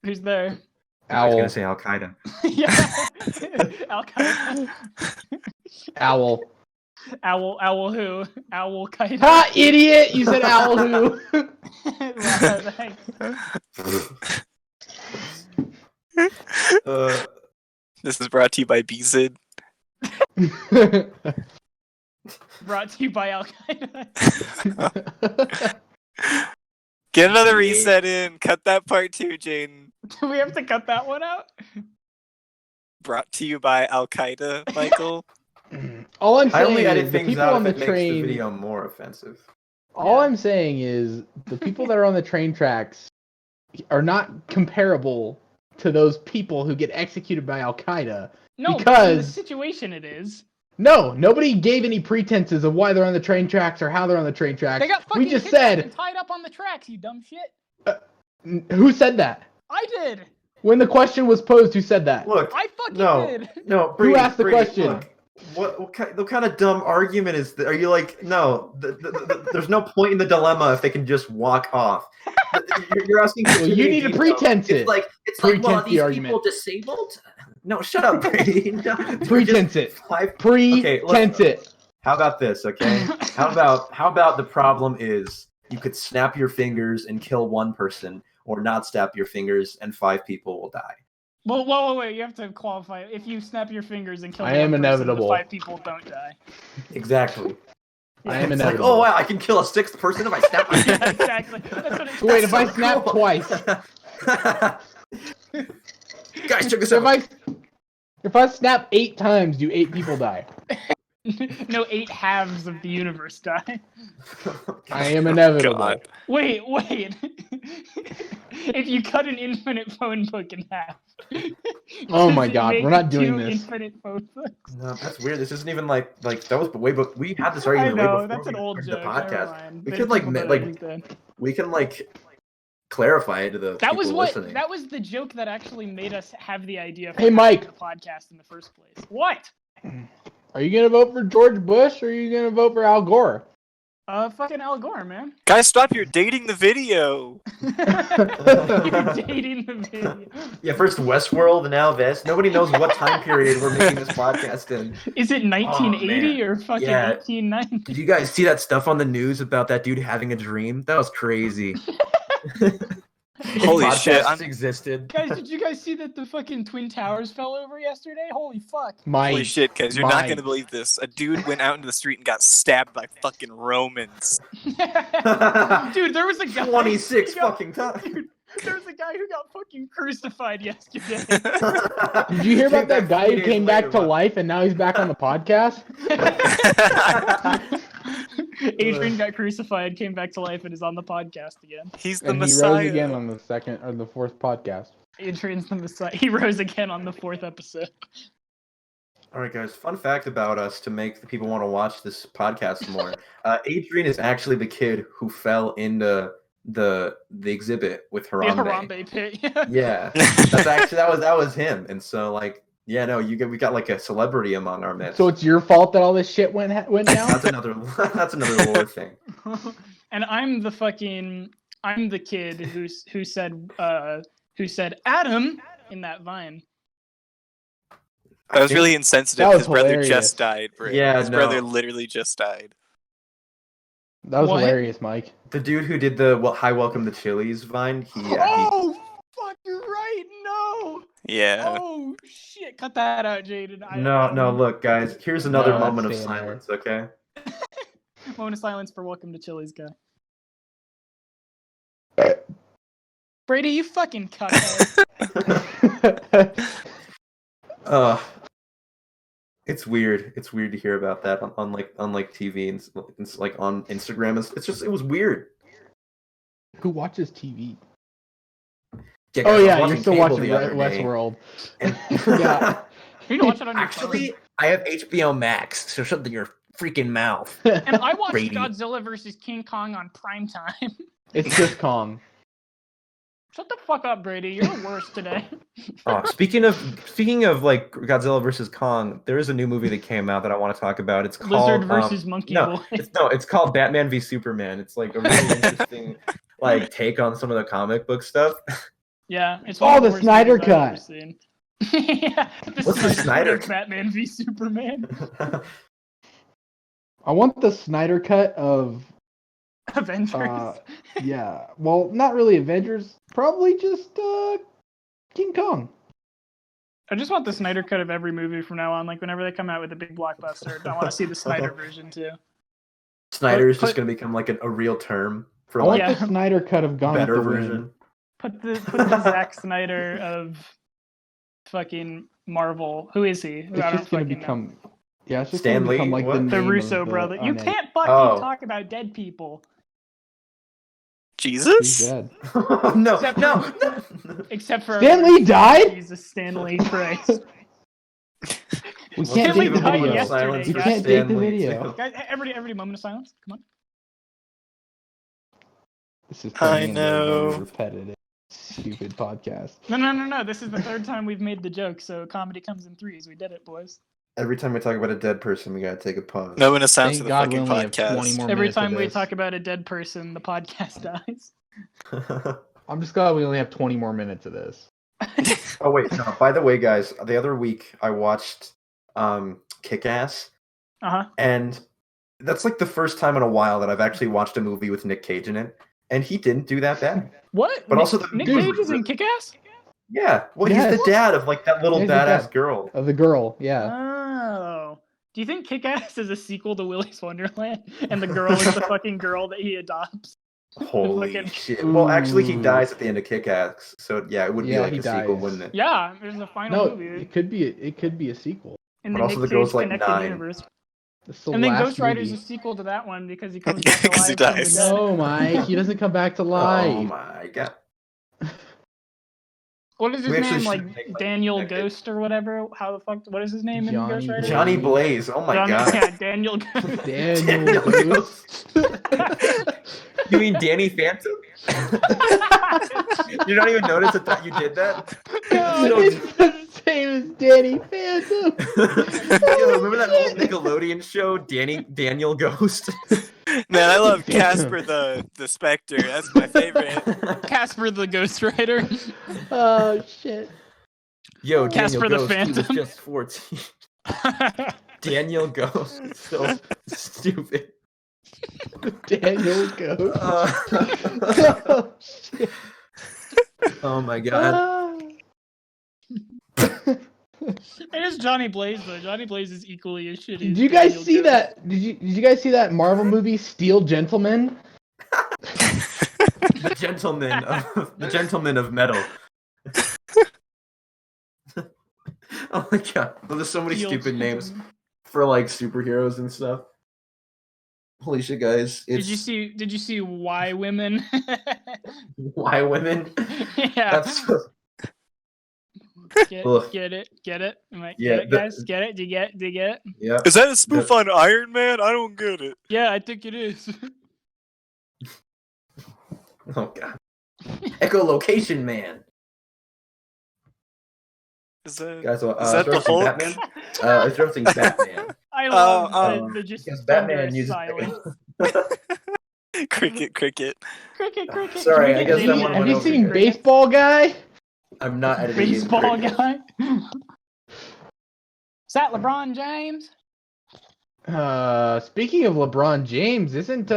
Who's there? I was Owl. gonna say Al Qaeda. Yeah. Al Qaeda. Owl. Owl who? Owl Qaeda. Ha, idiot! You said owl who? Wow, thanks. This is brought to you by BZ. Brought to you by Al Qaeda. Get another reset in. Cut that part too, Jaden. Do we have to cut that one out? Brought to you by Al Qaeda, Michael. All I'm I only saying edit is the things people out on if the it makes the train. video more offensive. All Yeah. I'm saying is the people that are on the train tracks are not comparable to those people who get executed by Al Qaeda. No, Because- but in the situation it is. No, nobody gave any pretenses of why they're on the train tracks or how they're on the train tracks. They got fucking We just kidnapped said, and tied up on the tracks, you dumb shit. who said that? I did. When the question was posed, who said that? Look, I fucking no, did. no, Brady, asked the Brady, question? Look, what kind of dumb argument is that? Are you like, no, there's no point in the dilemma if they can just walk off. You're asking for Well, too you many need to details. pretense it. It's like, Pretense well, the these argument. people disabled? No, shut up, Brady. No, they're Pretense just it. five- Pretense it. How about this, okay? How about the problem is you could snap your fingers and kill one person, or not snap your fingers and 5 people will die. Well, wait. You have to qualify. If you snap your fingers and kill I one am person, inevitable. the 5 people don't die. Exactly. I am It's inevitable. like, oh wow, I can kill a 6th person if I snap my Yeah, fingers. exactly. That's what it's Wait, if I so snap cool. twice. Guys, check this So out. if I snap 8 times, do 8 people die? No, 8 halves of the universe die. I am inevitable. God. Wait. If you cut an infinite phone book in half. Oh does my it God, make we're not doing 2 this. Infinite phone books? No, that's weird. This isn't even like that was way before we had this I argument way know, before that's we an old started joke. the Never podcast. mind. We There could are like people that like understand. we can like clarify it to the That people was what. listening. That was the joke that actually made us have the idea. For Hey, having Mike. the podcast in the first place. What? Are you gonna vote for George Bush or are you gonna vote for Al Gore? Fucking Al Gore, man. Guys, stop! You're dating the video. You're dating the video. Yeah, first Westworld and now this. Nobody knows what time period we're making this podcast in. Is it 1980 or fucking 1890? Did you guys see that stuff on the news about that dude having a dream? That was crazy. Holy shit! Existed. Guys, did you guys see that the fucking Twin Towers fell over yesterday? Holy fuck. Holy shit, guys, you're not gonna believe this. A dude went out into the street and got stabbed by fucking Romans. Dude, there was a guy 26 fucking times. Dude, there was a guy who got fucking crucified yesterday. Did you hear about that guy who came back to life and now he's back on the podcast? Adrian got crucified, came back to life, and is on the podcast again. He's the and Messiah. He rose again on the second or the fourth podcast. Adrian's the Messiah. He rose again on the 4th episode. All right, guys. Fun fact about us to make the people want to watch this podcast more. Adrian is actually the kid who fell into the exhibit with Harambe. The Harambe pit. Yeah, that's actually that was him. And so like, yeah, no, we got like a celebrity among our midst. So it's your fault that all this shit went down. that's another lore thing. And I'm the kid who said Adam in that Vine. That was really insensitive. That was His brother hilarious. just died. Bro. Yeah, his brother literally just died. That was What? hilarious, Mike. The dude who did the Hi Welcome to Chili's Vine. Oh, fuck! You're right. No. Yeah. Oh shit! Cut that out, Jaden. No, look, guys. Here's another No, moment of that's fair. silence, okay? Moment of silence for Welcome to Chili's guy. Brady, you fucking cuckhead. It's weird. It's weird to hear about that on like TV and it's like on Instagram. It was weird. Who watches TV? Yeah, Oh guys, I yeah, was you're still cable watching the other day, Westworld. and- Yeah. You can watch it on your Actually, I have HBO Max, so shut your freaking mouth. phone. And I watched Brady. Godzilla vs. King Kong on prime time. It's just Kong. Shut the fuck up, Brady. You're the worst today. Oh, speaking of like Godzilla versus Kong, there is a new movie that came out that I want to talk about. It's called Lizard versus Monkey Boy. It's called Batman v Superman. It's like a really interesting like take on some of the comic book stuff. Yeah, it's Oh, one of the worst Snyder movies I've ever Cut. seen. Yeah, What's the Snyder Cut? Batman v Superman. I want the Snyder cut of Avengers. yeah. Well, not really Avengers. Probably just King Kong. I just want the Snyder cut of every movie from now on. Like whenever they come out with a big blockbuster, I want to see the Snyder version too. Snyder is just Put- going to become like a real term for I want like the Snyder cut of Gone better with the Wind. version. Put the Zack Snyder of fucking Marvel. Who is he? Who It's I don't just gonna fucking know. become. Yeah, it's just Stan gonna Lee? become like What? the, The name Russo of the brother. You unnamed. can't fucking Oh. talk about dead people. He's Jesus? dead. no, Except- no. Except for Stan Lee died? Jesus, Stanley Christ. We Well, can't Stanley take the died video. yesterday, Silence We for guys. can't take the Stan Lee, video. too. Guys, everybody, moment of silence. Come on. This is I turning into a know. very repetitive, stupid podcast. No. This is the third time we've made the joke, so comedy comes in threes. We did it, boys. Every time we talk about a dead person, we gotta take a pause. No one sounds to Thank the God we fucking only have 20 podcast. more Every minutes of time we this. talk about a dead person, the podcast dies. I'm just glad we only have 20 more minutes of this. Oh wait, no. By the way, guys, the other week I watched Kick-Ass, Uh-huh. and that's like the first time in a while that I've actually watched a movie with Nick Cage in it, and he didn't do that bad. What? But also the Nick dude- Cage is in Kick-Ass? Yeah, well, Yes. he's the dad of like that little Yeah, he's the badass dad. girl. Of the girl, yeah. Oh. Do you think Kick-Ass is a sequel to Willy's Wonderland? And the girl is the fucking girl that he adopts? Holy Fucking- shit! Well, actually, he Ooh. dies at the end of Kick-Ass, so yeah, it would be Yeah, like he a sequel, dies. wouldn't it? Yeah, there's a final No, movie it could be a sequel. in but the also Nick the girl's Cage like Connected 9. Universe. It's the And then last Ghost Rider's a movie. sequel to that one because he comes back to life. 'Cause he from the dies. dead. No, Mike, he doesn't come back to life. Oh my god! What is his We actually name? should Like make, like, Daniel like a- Ghost or whatever? How the fuck? What is his name in Johnny Ghost Rider? Johnny Blaze. Oh my god! Yeah, Daniel Ghost. Daniel Ghost. You mean Danny Phantom? You don't even notice that you did that? It's the same as Danny Phantom. Yo, remember that old Nickelodeon show, Daniel Ghost? Man, I love Casper the Spectre. That's my favorite. Casper the Ghost Rider. Oh shit. Yo, Daniel Casper the Ghost, he was Phantom. just 14. Daniel Ghost, it's so stupid. Daniel Ghost. Oh, shit. Oh my god. It is Johnny Blaze though. Johnny Blaze is equally as shitty. Did you guys see that? Did you guys see that Marvel movie Steel Gentleman? The gentleman of metal. Oh my god. Well, there's so many stupid names for like superheroes and stuff. Holy shit, guys. Did you see Why Women? Why women? Yeah. That's Get it? I'm like, Yeah, get it, guys? Get it? Do you get it? yeah. Is that a spoof on Iron Man? I don't get it. Yeah, I think it is. Oh god. Echolocation Man. Is that, Guys, is that the Hulk? Batman? It's referencing Batman. I love because the just Batman uses silence. Cricket. Cricket. Sorry, I guess that one Have went you over seen here. Baseball Guy? I'm not editing in Baseball cricket. guy? Is that LeBron James? Speaking of LeBron James, isn't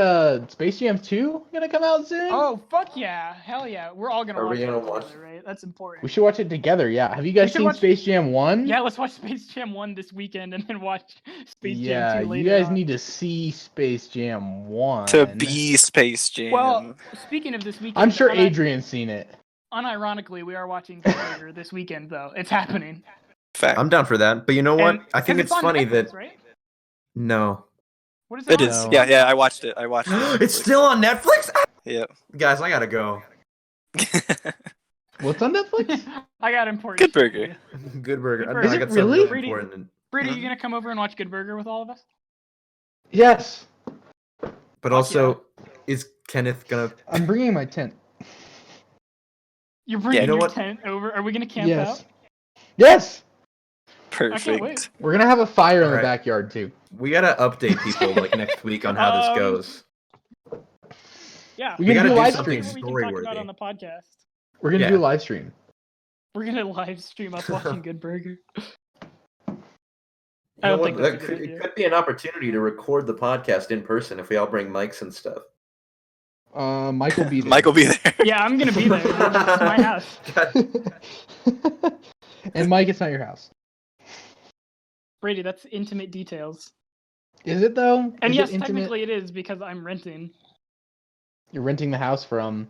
Space Jam 2 gonna come out soon? Oh, fuck yeah. Hell yeah. We're all gonna Are watch we gonna that watch- together, right? That's important. We should watch it together, yeah. Have you guys should seen watch- Space Jam 1? Yeah, let's watch Space Jam 1 this weekend and then watch Space Yeah, Jam 2 later you guys on. need to see Space Jam 1. To be Space Jam. Well, speaking of this weekend... I'm sure Adrian's seen it. Unironically, we are watching Good Burger this weekend, though. It's happening. Fact. I'm down for that. But you know what? And- I think 'cause it's on funny Netflix, that right? no. What is It on? is. No. Yeah, I watched it. It's still on Netflix? Yeah. Guys, I gotta go. What's on Netflix? I got important Good shit for burger. you. Good Burger. Good I Burger. got Is it something really? really important. Brady, you gonna come over and watch Good Burger with all of us? Yes. But also, is Kenneth gonna... I'm bringing my tent. You're bringing You know your what? tent over? Are we gonna camp Yes. out? Yes! Perfect. wait. We're gonna have a fire in the Alright. backyard, too. We gotta update people like next week on how this goes. Yeah. We We gotta gotta do do live something stream. We can talk about story-worthy. on the podcast. We're gonna Yeah. do a live stream. We're gonna live stream us watching Good Burger. You I know don't what? think that's That a good could, idea. it could be an opportunity to record the podcast in person if we all bring mics and stuff. Mike will be there. Mike will be there. Yeah, I'm gonna be there. It's my house. God, And Mike, it's not your house. Brady, that's intimate details. Is it though? And Is yes, it intimate? technically it is because I'm renting You're renting the house from.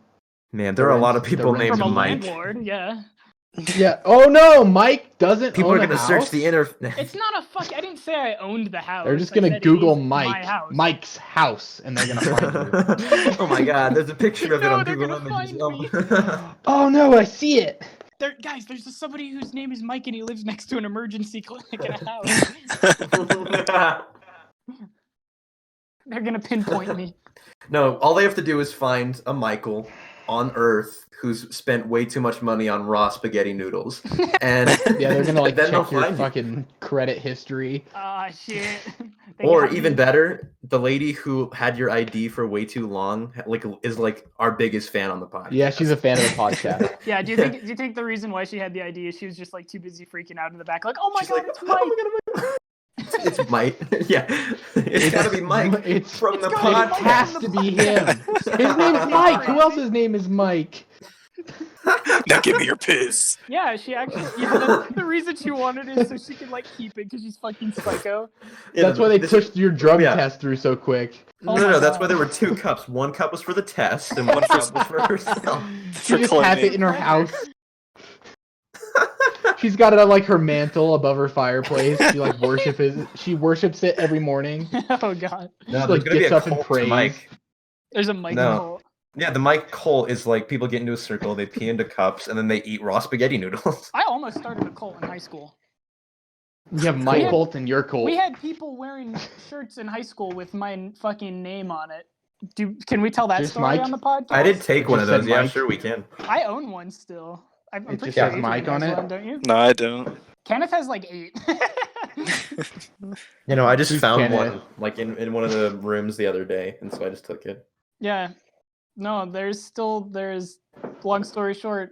man, there are a lot of The people rent- named from a Mike. landlord. Yeah. Yeah. Oh no, Mike doesn't. People own are a gonna house. search the internet. It's not a fuck. I didn't say I owned the house. They're just I gonna said it Google is Mike, My house. Mike's house, and they're gonna find you. Oh my god, there's a picture of it No, on they're Google gonna Images. find Oh no, I see it. Guys, there's somebody whose name is Mike and he lives next to an emergency clinic in a house. Oh. They're gonna pinpoint me. No, all they have to do is find a Michael on Earth who's spent way too much money on raw spaghetti noodles, and Yeah, they're gonna like then they'll check your find you. fucking credit history. Ah, shit. They Or got even me. better, the lady who had your ID for way too long, like, is like our biggest fan on the podcast. Yeah, she's a fan of the podcast. Yeah, do you think the reason why she had the idea is she was just like too busy freaking out in the back, like, oh my She's god, like, it's "Oh Mike. my God, it's Mike. Yeah, it's gotta be Mike. It's from the It's gotta be It Mike. podcast. has to be him. His name's Mike. Who else's name is Mike? Now give me your piss. Yeah, she actually. Yeah, the reason she wanted it is so she could like keep it because she's fucking psycho. Yeah, That's why they this- pushed your drug Yeah. test through so quick. No, Oh no, my no. That's God. why there were two cups. One cup was for the test, and one cup was for herself. She For just has cleaning. it in her house. She's got it on like her mantle above her fireplace. She worships it every morning. Oh god, No, She, there's like, gonna be gets a up and cult to prays. Mike. there's a Mike. No. Cole. Yeah, the Mike cult is like people get into a circle, they pee into cups, and then they eat raw spaghetti noodles. I almost started a cult in high school. You have my had- cult and your cult. We had people wearing shirts in high school with my fucking name on it. Can we tell that Just story Mike? on the podcast? I did take It one of just those. said Yeah, Mike. sure we can. I own one still. I'm It pretty just sure has Adrian Mike on has it? one, don't you? No, I don't. Kenneth has like 8. You know, I just Who's found Kenneth? one like in one of the rooms the other day, and so I just took it. Yeah. No, there's long story short,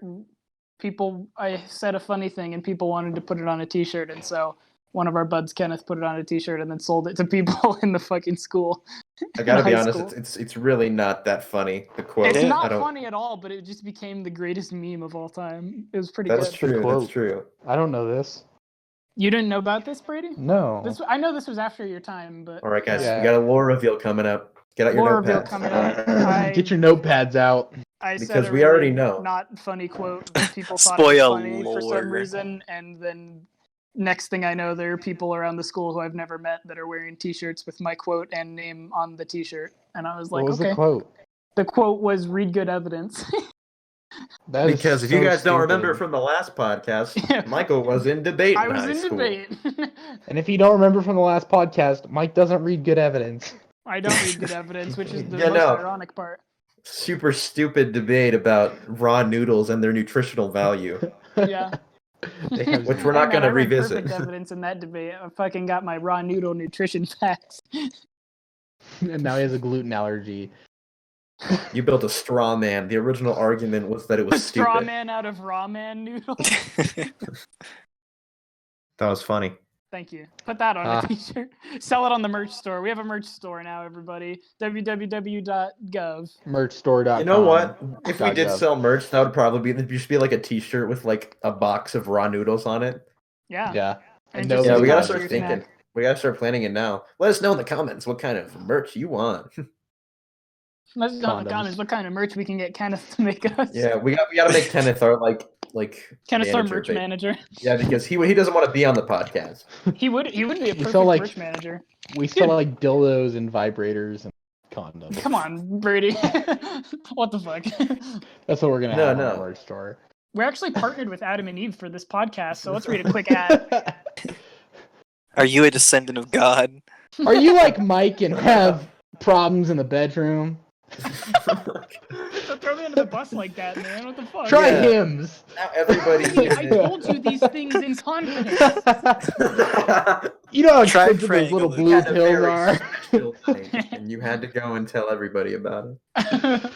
I said a funny thing and people wanted to put it on a t-shirt, and so one of our buds, Kenneth, put it on a t-shirt and then sold it to people in the fucking school. I gotta be high honest, school. it's really not that funny. The quote. It's Yeah. not funny at all, but it just became the greatest meme of all time. It was pretty That's good. true. quote. That's true. I don't know this. You didn't know about this, Brady? No. I know this was after your time, but All right, guys, Yeah. we got a lore reveal coming up. Get out your lore reveal notepads. coming up. Get your notepads out. I said Because a we already really know. not funny quote that people thought was funny for some Spoiler. reason, and then next thing I know, there are people around the school who I've never met that are wearing T-shirts with my quote and name on the T-shirt, and I was like, What was okay. the quote? The quote was "Read good evidence." That is Because if so you guys don't stupid. remember from the last podcast, Michael was in debate. I in was high in school. debate. And if you don't remember from the last podcast, Mike doesn't read good evidence. I don't read good evidence, which is the Yeah, most no. ironic part. Super stupid debate about raw noodles and their nutritional value, Yeah. They have which we're Hey, not man, going I to read revisit. perfect evidence in that debate. I fucking got my raw noodle nutrition facts. and now he has a gluten allergy. You built a straw man. The original argument was that it A was straw stupid. man out of raw man noodles. That was funny. Thank you. Put that on Ah. a t-shirt. Sell it on the merch store. We have a merch store now, everybody. www.gov. Merchstore.com. You know what? If we did .gov. sell merch, that would probably just be like a T-shirt with like a box of raw noodles on it. Yeah. Yeah. And no just Yeah, we gotta ads. start your thinking. snack. We gotta start planning it now. Let us know in the comments what kind of merch you want. Let us know in the Condoms. comments what kind of merch we can get Kenneth to make us. Yeah, we gotta make Kenneth our like Kenneth's our manager, merch ba- manager. Yeah, because he doesn't want to be on the podcast. He would be a perfect sell, like- merch manager. We sell like dildos and vibrators and condoms. Come on, Brady. What the fuck? That's what we're gonna No, have on no. our merch store. We're actually partnered with Adam and Eve for this podcast, so let's read a quick ad. Are you a descendant of God? Are you like Mike and have problems in the bedroom? Don't throw me under the bus like that, man. What the fuck? Try Yeah. hymns. Now everybody. Brady, I told you these things in confidence. You know how Try expensive praying those little a blue Had a pills very are. special thing, and you had to go and tell everybody about it.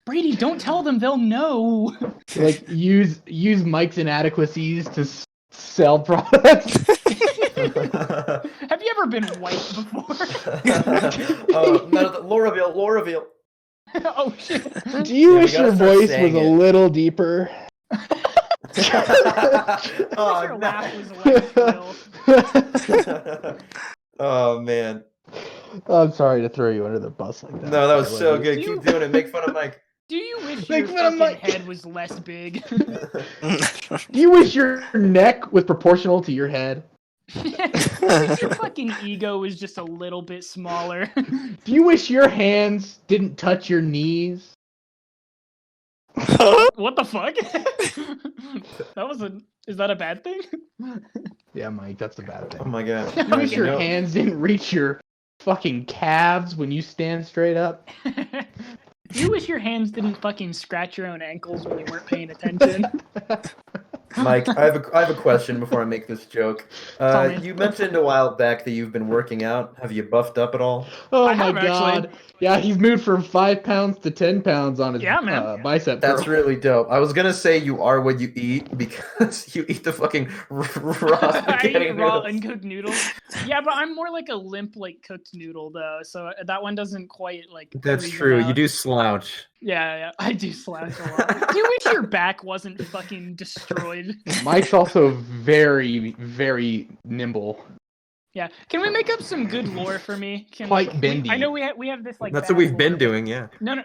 Brady, don't tell them. They'll know. Like use Mike's inadequacies to sell products. Have you ever been white before? No, lore reveal. Oh shit. Do you Yeah, we wish gotta your start voice was saying a it. little deeper? Oh, Your no. laugh was less real. Oh man, I'm sorry to throw you under the bus like that. no, that was I love so you. good. Do you- Keep doing it. Make fun of Mike. Do you wish Make your fun of fucking Mike. head was less big? Do you wish your neck was proportional to your head? Do you wish your fucking ego was just a little bit smaller? Do you wish your hands didn't touch your knees? What the fuck? Is that a bad thing? Yeah, Mike, that's a bad Oh thing. my god. Do you wish You your know- hands didn't reach your fucking calves when you stand straight up? Do you wish your hands didn't fucking scratch your own ankles when you weren't paying attention? Mike, I have a question before I make this joke. Tell me. You mentioned a while back that you've been working out. Have you buffed up at all? Oh I my have, actually. god. Yeah, he's moved from 5 pounds to 10 pounds on his Yeah, man. bicep That's curl. really dope. I was gonna say you are what you eat because you eat the fucking raw I spaghetti eat raw noodles. uncooked noodles. Yeah, but I'm more like a limp, like cooked noodle though. So that one doesn't quite like. That's reason true. You out. do slouch. Yeah, I do slouch a lot. Do you wish your back wasn't fucking destroyed? Mike's also very, very nimble. Yeah. Can we make up some good lore for me? Quite bendy. I know we have this like. That's bad what we've lore, been but- doing, yeah. No.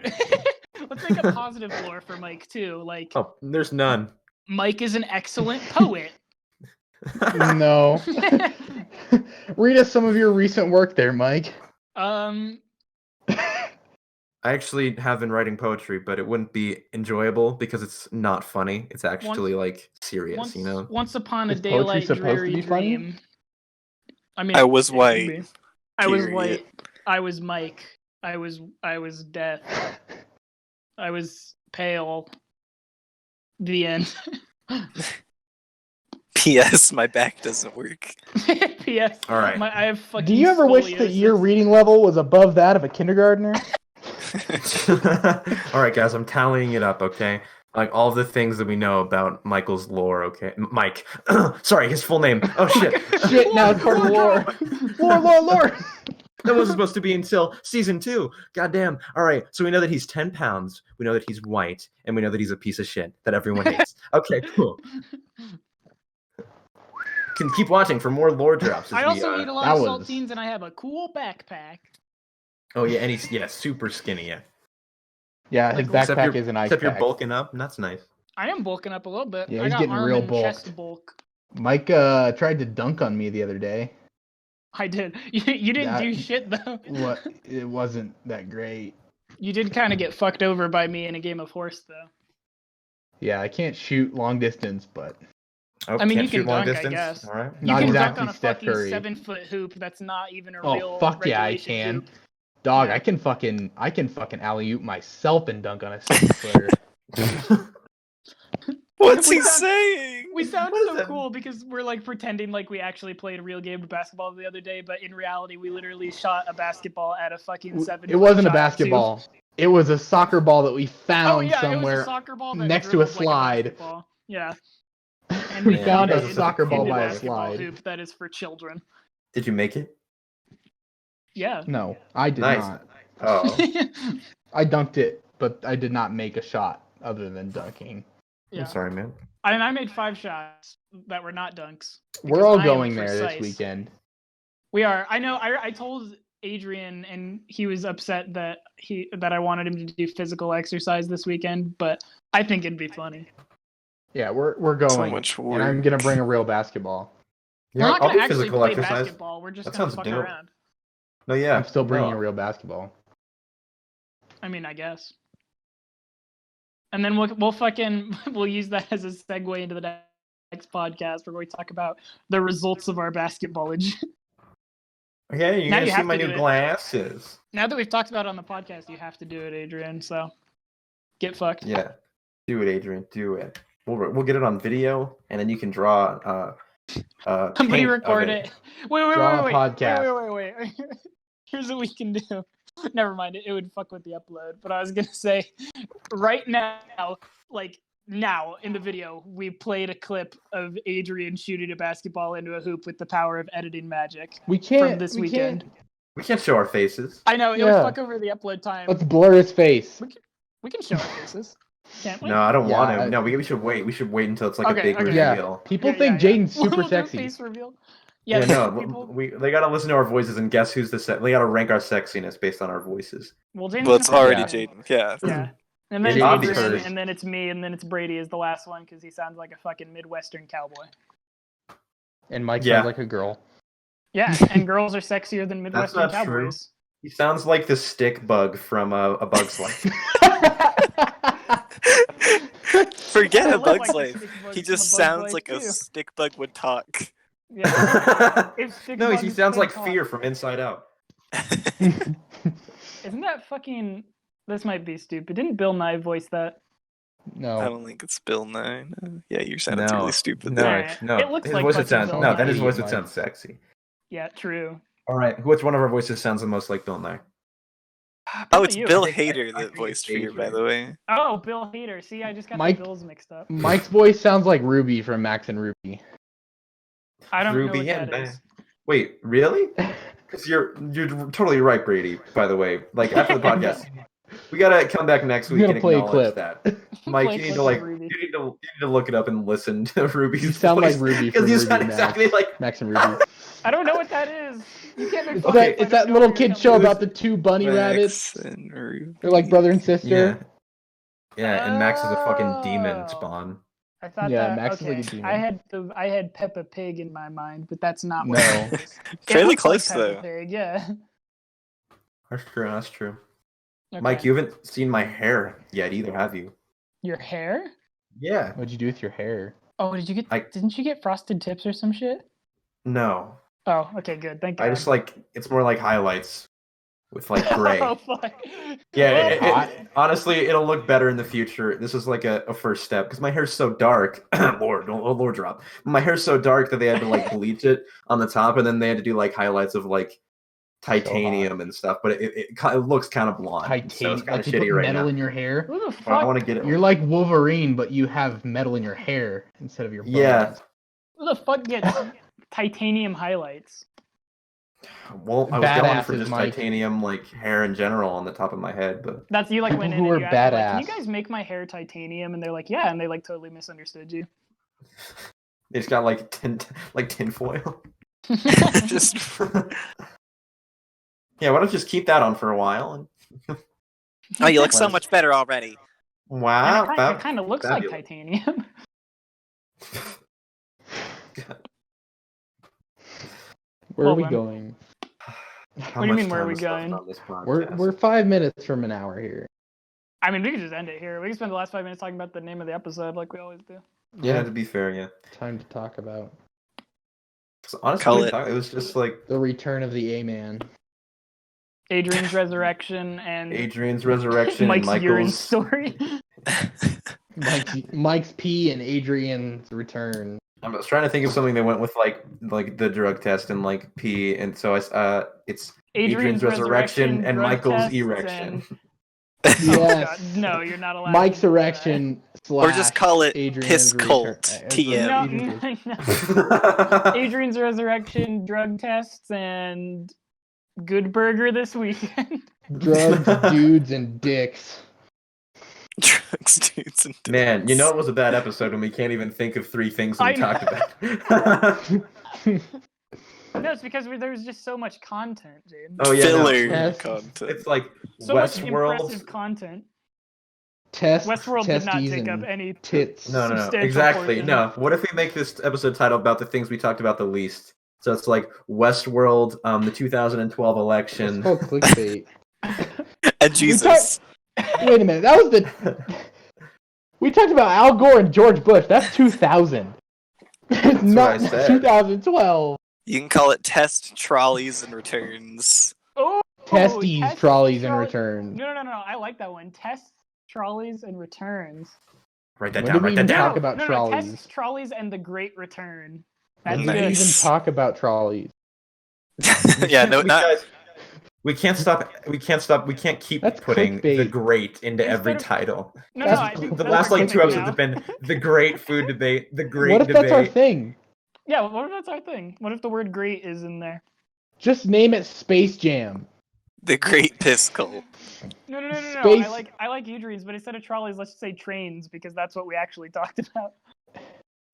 Let's make a positive lore for Mike too. Like Oh, there's none. Mike is an excellent poet. No. Read us some of your recent work there, Mike. I actually have been writing poetry, but it wouldn't be enjoyable because it's not funny. It's actually like serious, once, you know. once upon a Is poetry daylight supposed to dreary be funny? dream. I mean, I was it could white, be. I was period. white. I was Mike. I was death. I was pale. The end. P.S. My back doesn't work. P.S. All right. I have fucking. Do you ever wish that your reading level was above that of a kindergartner? All right, guys, I'm tallying it up. Okay, like all the things that we know about Michael's lore. Okay, Mike. Sorry, his full name. Oh shit. Shit, now it's part of the lore. Lore. That wasn't supposed to be until season 2. Goddamn. All right, so we know that he's 10 pounds. We know that he's white, and we know that he's a piece of shit that everyone hates. Okay, cool. Can keep watching for more lore drops. I also eat a lot of saltines, and I have a cool backpack. Oh yeah, and he's super skinny. Yeah. Yeah, his backpack is an ice Except pack. you're bulking up, and that's nice. I am bulking up a little bit. Yeah, I he's got getting arm real and chest bulked. bulk. Mike tried to dunk on me the other day. I did. You didn't do shit though. What? It wasn't that great. You did kind of get fucked over by me in a game of horse though. Yeah, I can't shoot long distance, but Oh, I mean, can't you can shoot long dunk, distance. I guess. All right. You Not can exactly dunk on a Steph fucking Curry. 7-foot hoop. That's not even a oh real. fuck yeah, I regulation can. hoop. Dog, Yeah. I can fucking alley-oop myself and dunk on a 7-footer. What's We he sound- saying? We sound What is so that? cool because we're like pretending like we actually played a real game of basketball the other day, but in reality, we literally shot a basketball at a fucking 7-foot. It wasn't a shot, basketball. It was a soccer ball that we Oh found yeah, it was somewhere. a soccer ball that next to a dribbled like slide. basketball. Yeah. And We Man, found you a guys are soccer such ball cool by a basketball slide. hoop that is for children. Did you make it? Yeah. No, I did Nice. not. Oh. I dunked it, but I did not make a shot other than dunking. Yeah. I'm sorry, man. And I made 5 shots that were not dunks. We're because all I am going there precise. this weekend. We are. I know. I told Adrian, and he was upset that I wanted him to do physical exercise this weekend, but I think it'd be funny. Yeah, we're going. So much and I'm work. gonna bring a real basketball. We're not I'll gonna do actually physical play exercise. basketball. We're just That gonna sounds fuck dope. around. No, yeah. I'm still bringing No. a real basketball. I mean, I guess. And then we'll use that as a segue into the next podcast where we talk about the results of our basketballage. Okay, you're Now gonna you see have my to new do it. glasses. Now that we've talked about it on the podcast, you have to do it, Adrian. So get fucked. Yeah. Do it, Adrian. Do it. We'll get it on video, and then you can draw. Somebody paint of record it. Wait. Draw a podcast. Wait. Here's what we can do. Never mind. It would fuck with the upload. But I was gonna say, right now, like now in the video, we played a clip of Adrian shooting a basketball into a hoop with the power of editing magic We can't. from this we weekend. We can't show our faces. I know it would Yeah. fuck over the upload time. Let's blur his face. We can show our faces, can't we? No, I don't Yeah, want to. I- No, we should wait. We should wait until it's like Okay, a big okay. reveal. Yeah. People think Jaden's super We'll do a sexy. face reveal. Yeah, Yes, no, people. they gotta listen to our voices and guess who's they gotta rank our sexiness based on our voices. Well, James Well, it's can pick already it. Jaden. Yeah. Yeah. And then It's obvious. Adrian, and then it's me, and then it's Brady is the last one because he sounds like a fucking Midwestern cowboy. And Mike Yeah. sounds like a girl. Yeah, and girls are sexier than That's Midwestern not true. cowboys. He sounds like the stick bug from A Bug's Life. Forget I a look Bug's like a life. stick bug He from just A Bug's sounds Life, like a too. stick bug would talk. Yeah. If stick No, he bugs sounds could like talk. Fear from Inside Out. Isn't that fucking? This might be stupid. Didn't Bill Nye voice that? I No. don't think it's Bill Nye. No. Yeah, you're sounding No, really stupid no, there. Alright. no. It looks his like voice would fucking sound Bill no. Nye. Then his voice would Mike. sound sexy. Yeah, true. All right, which one of our voices sounds the most like Bill Nye? Oh, Probably it's you. Bill I think Hader that it's voiced Fear, by Adrian. the way. Oh, Bill Hader. See, I just got Mike- the Bills mixed up. Mike's voice sounds like Ruby from Max and Ruby. I don't know Ruby what and that Ben. is. Wait, really? Because you're totally right, Brady. By the way, like after the podcast, we gotta come back next We're week gonna and play a acknowledge clip. that. Mike, Play you a need to clip like of Ruby. you need to look it up and listen to Ruby's You sound voice, like Ruby because from you Ruby sound Max. exactly like Max and Ruby. I don't know what that is. You can't make It's fun that, of me if I it's that don't know little what you're kid show telling me. about the two bunny rabbits. Max and Ruby. They're like brother and sister. yeah, yeah. And Max is a fucking demon Oh. spawn. I thought Yeah, that. Max is okay. like a demon. I had Peppa Pig in my mind, but that's not what No. it is. It Fairly looks like close, Peppa though. Pig, yeah. That's true. That's true. Okay. Mike, you haven't seen my hair yet either, have you? Your hair? Yeah. What'd you do with your hair? Oh, did you get? Didn't you get frosted tips or some shit? No. Oh, okay, good. Thank God. I just like it's more like highlights. with like gray. Oh fuck. Yeah, honestly, it'll look better in the future. This is like a first step because my hair's so dark. Lord drop. My hair's so dark that they had to like bleach it on the top, and then they had to do like highlights of like titanium and stuff. But it looks kind of blonde. Titanium, so it's kind like of you put shitty right metal now. in your hair. Who the fuck? I want to get it. You're like Wolverine, but you have metal in your hair instead of your bones. Yeah. Who the fuck gets titanium highlights? Well, I was going for Badasses, just Mike. titanium like hair in general on the top of my head, but That's you like People went in who and are you asked, like, can badass. you guys make my hair titanium? And they're like, yeah, and they like totally misunderstood you. it's got like tin foil. Just Yeah, why don't you just keep that on for a while? oh, you look so much better already. Wow, And it kind of looks like fabulous. titanium. Where are we Hold on. going? How What do you much mean, where are time we is left going? on this podcast? We're 5 minutes from an hour here. I mean, we could just end it here. We can spend the last 5 minutes talking about the name of the episode like we always do. Yeah, to be fair, yeah. Time to talk about 'Cause honestly, Call it. it was just like the return of the A-Man. Adrian's resurrection and Adrian's resurrection Mike's and urine Michael's. story. Mike's pee and Adrian's return. I was trying to think of something that went with like the drug test and like pee, and so it's Adrian's resurrection and drug Michael's tests, erection. and- Yes. God, no, you're not allowed. Mike's to do that. erection Or just call it Adrian's Piss return. Cult No, TM. no. Adrian's resurrection, drug tests, and Good Burger this weekend. Drugs, dudes, and dicks. Drugs, dudes, and Man, you dicks. know it was a bad episode when we can't even think of 3 things that we I know. talked about. No, it's because there's just so much content, Jade. Oh yeah, no. Filler Yes. content. It's like So much Westworld. impressive content. Test, Westworld did not testes, take up and any. tits. No, substantial exactly. portion. No. What if we make this episode title about the things we talked about the least? So it's like Westworld, the 2012 It's election. called clickbait. And Jesus. Wait a minute, that was the. We talked about Al Gore and George Bush. That's 2000. It's not what I said. 2012. You can call it Test Trolleys and Returns. Oh, Testes, test trolleys, and trolley- returns. No. I like that one. Tests, trolleys, and returns. Write that When down. did we Write that even down. talk about No, trolleys? tests, trolleys, and the Great Return. When That's did we good. even talk about trolleys? Yeah, no, not. Guys, we can't stop. We can't keep That's putting clickbait. the great into Instead every of- title. No, That's- I think The that's last our like 2 gimmick episodes now. have been the great food debate, the great What if debate. that's our thing? Yeah, what if that's our thing? What if the word "great" is in there? Just name it Space Jam. The Great Piss Cult. No. Space- I like Adrian's, but instead of trolleys, let's just say trains because that's what we actually talked about.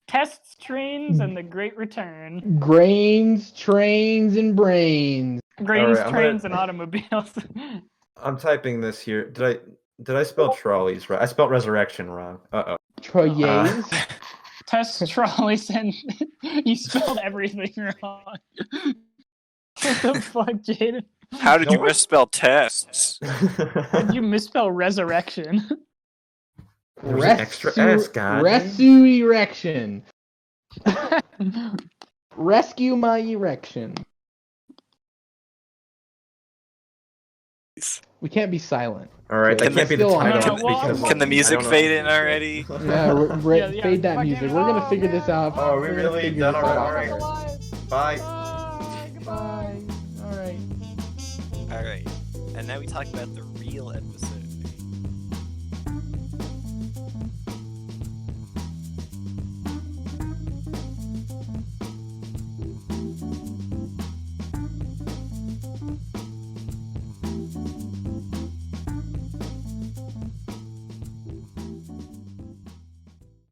Tests, trains, and the Great Return. Grains, trains, and brains. Grains, I'm trains, gonna- and automobiles. I'm typing this here. Did I spell trolleys right? I spelled resurrection wrong. Uh-oh. Troyes. Tests, trolleys, and you spelled everything wrong. What the fuck, Jaden? How did you No. misspell tests? Did you misspell resurrection? There's an extra S, God. Resu erection. Rescue my erection. We can't be silent. All right, that Can can't be the still- title No, well, because Can the I music don't know. fade in already? Yeah, Yeah, fade that fucking- music. We're gonna figure this out. Oh, are we We're gonna really figure done this already? out. All right. Bye. Goodbye. All right. Alright. And now we talk about the real episode.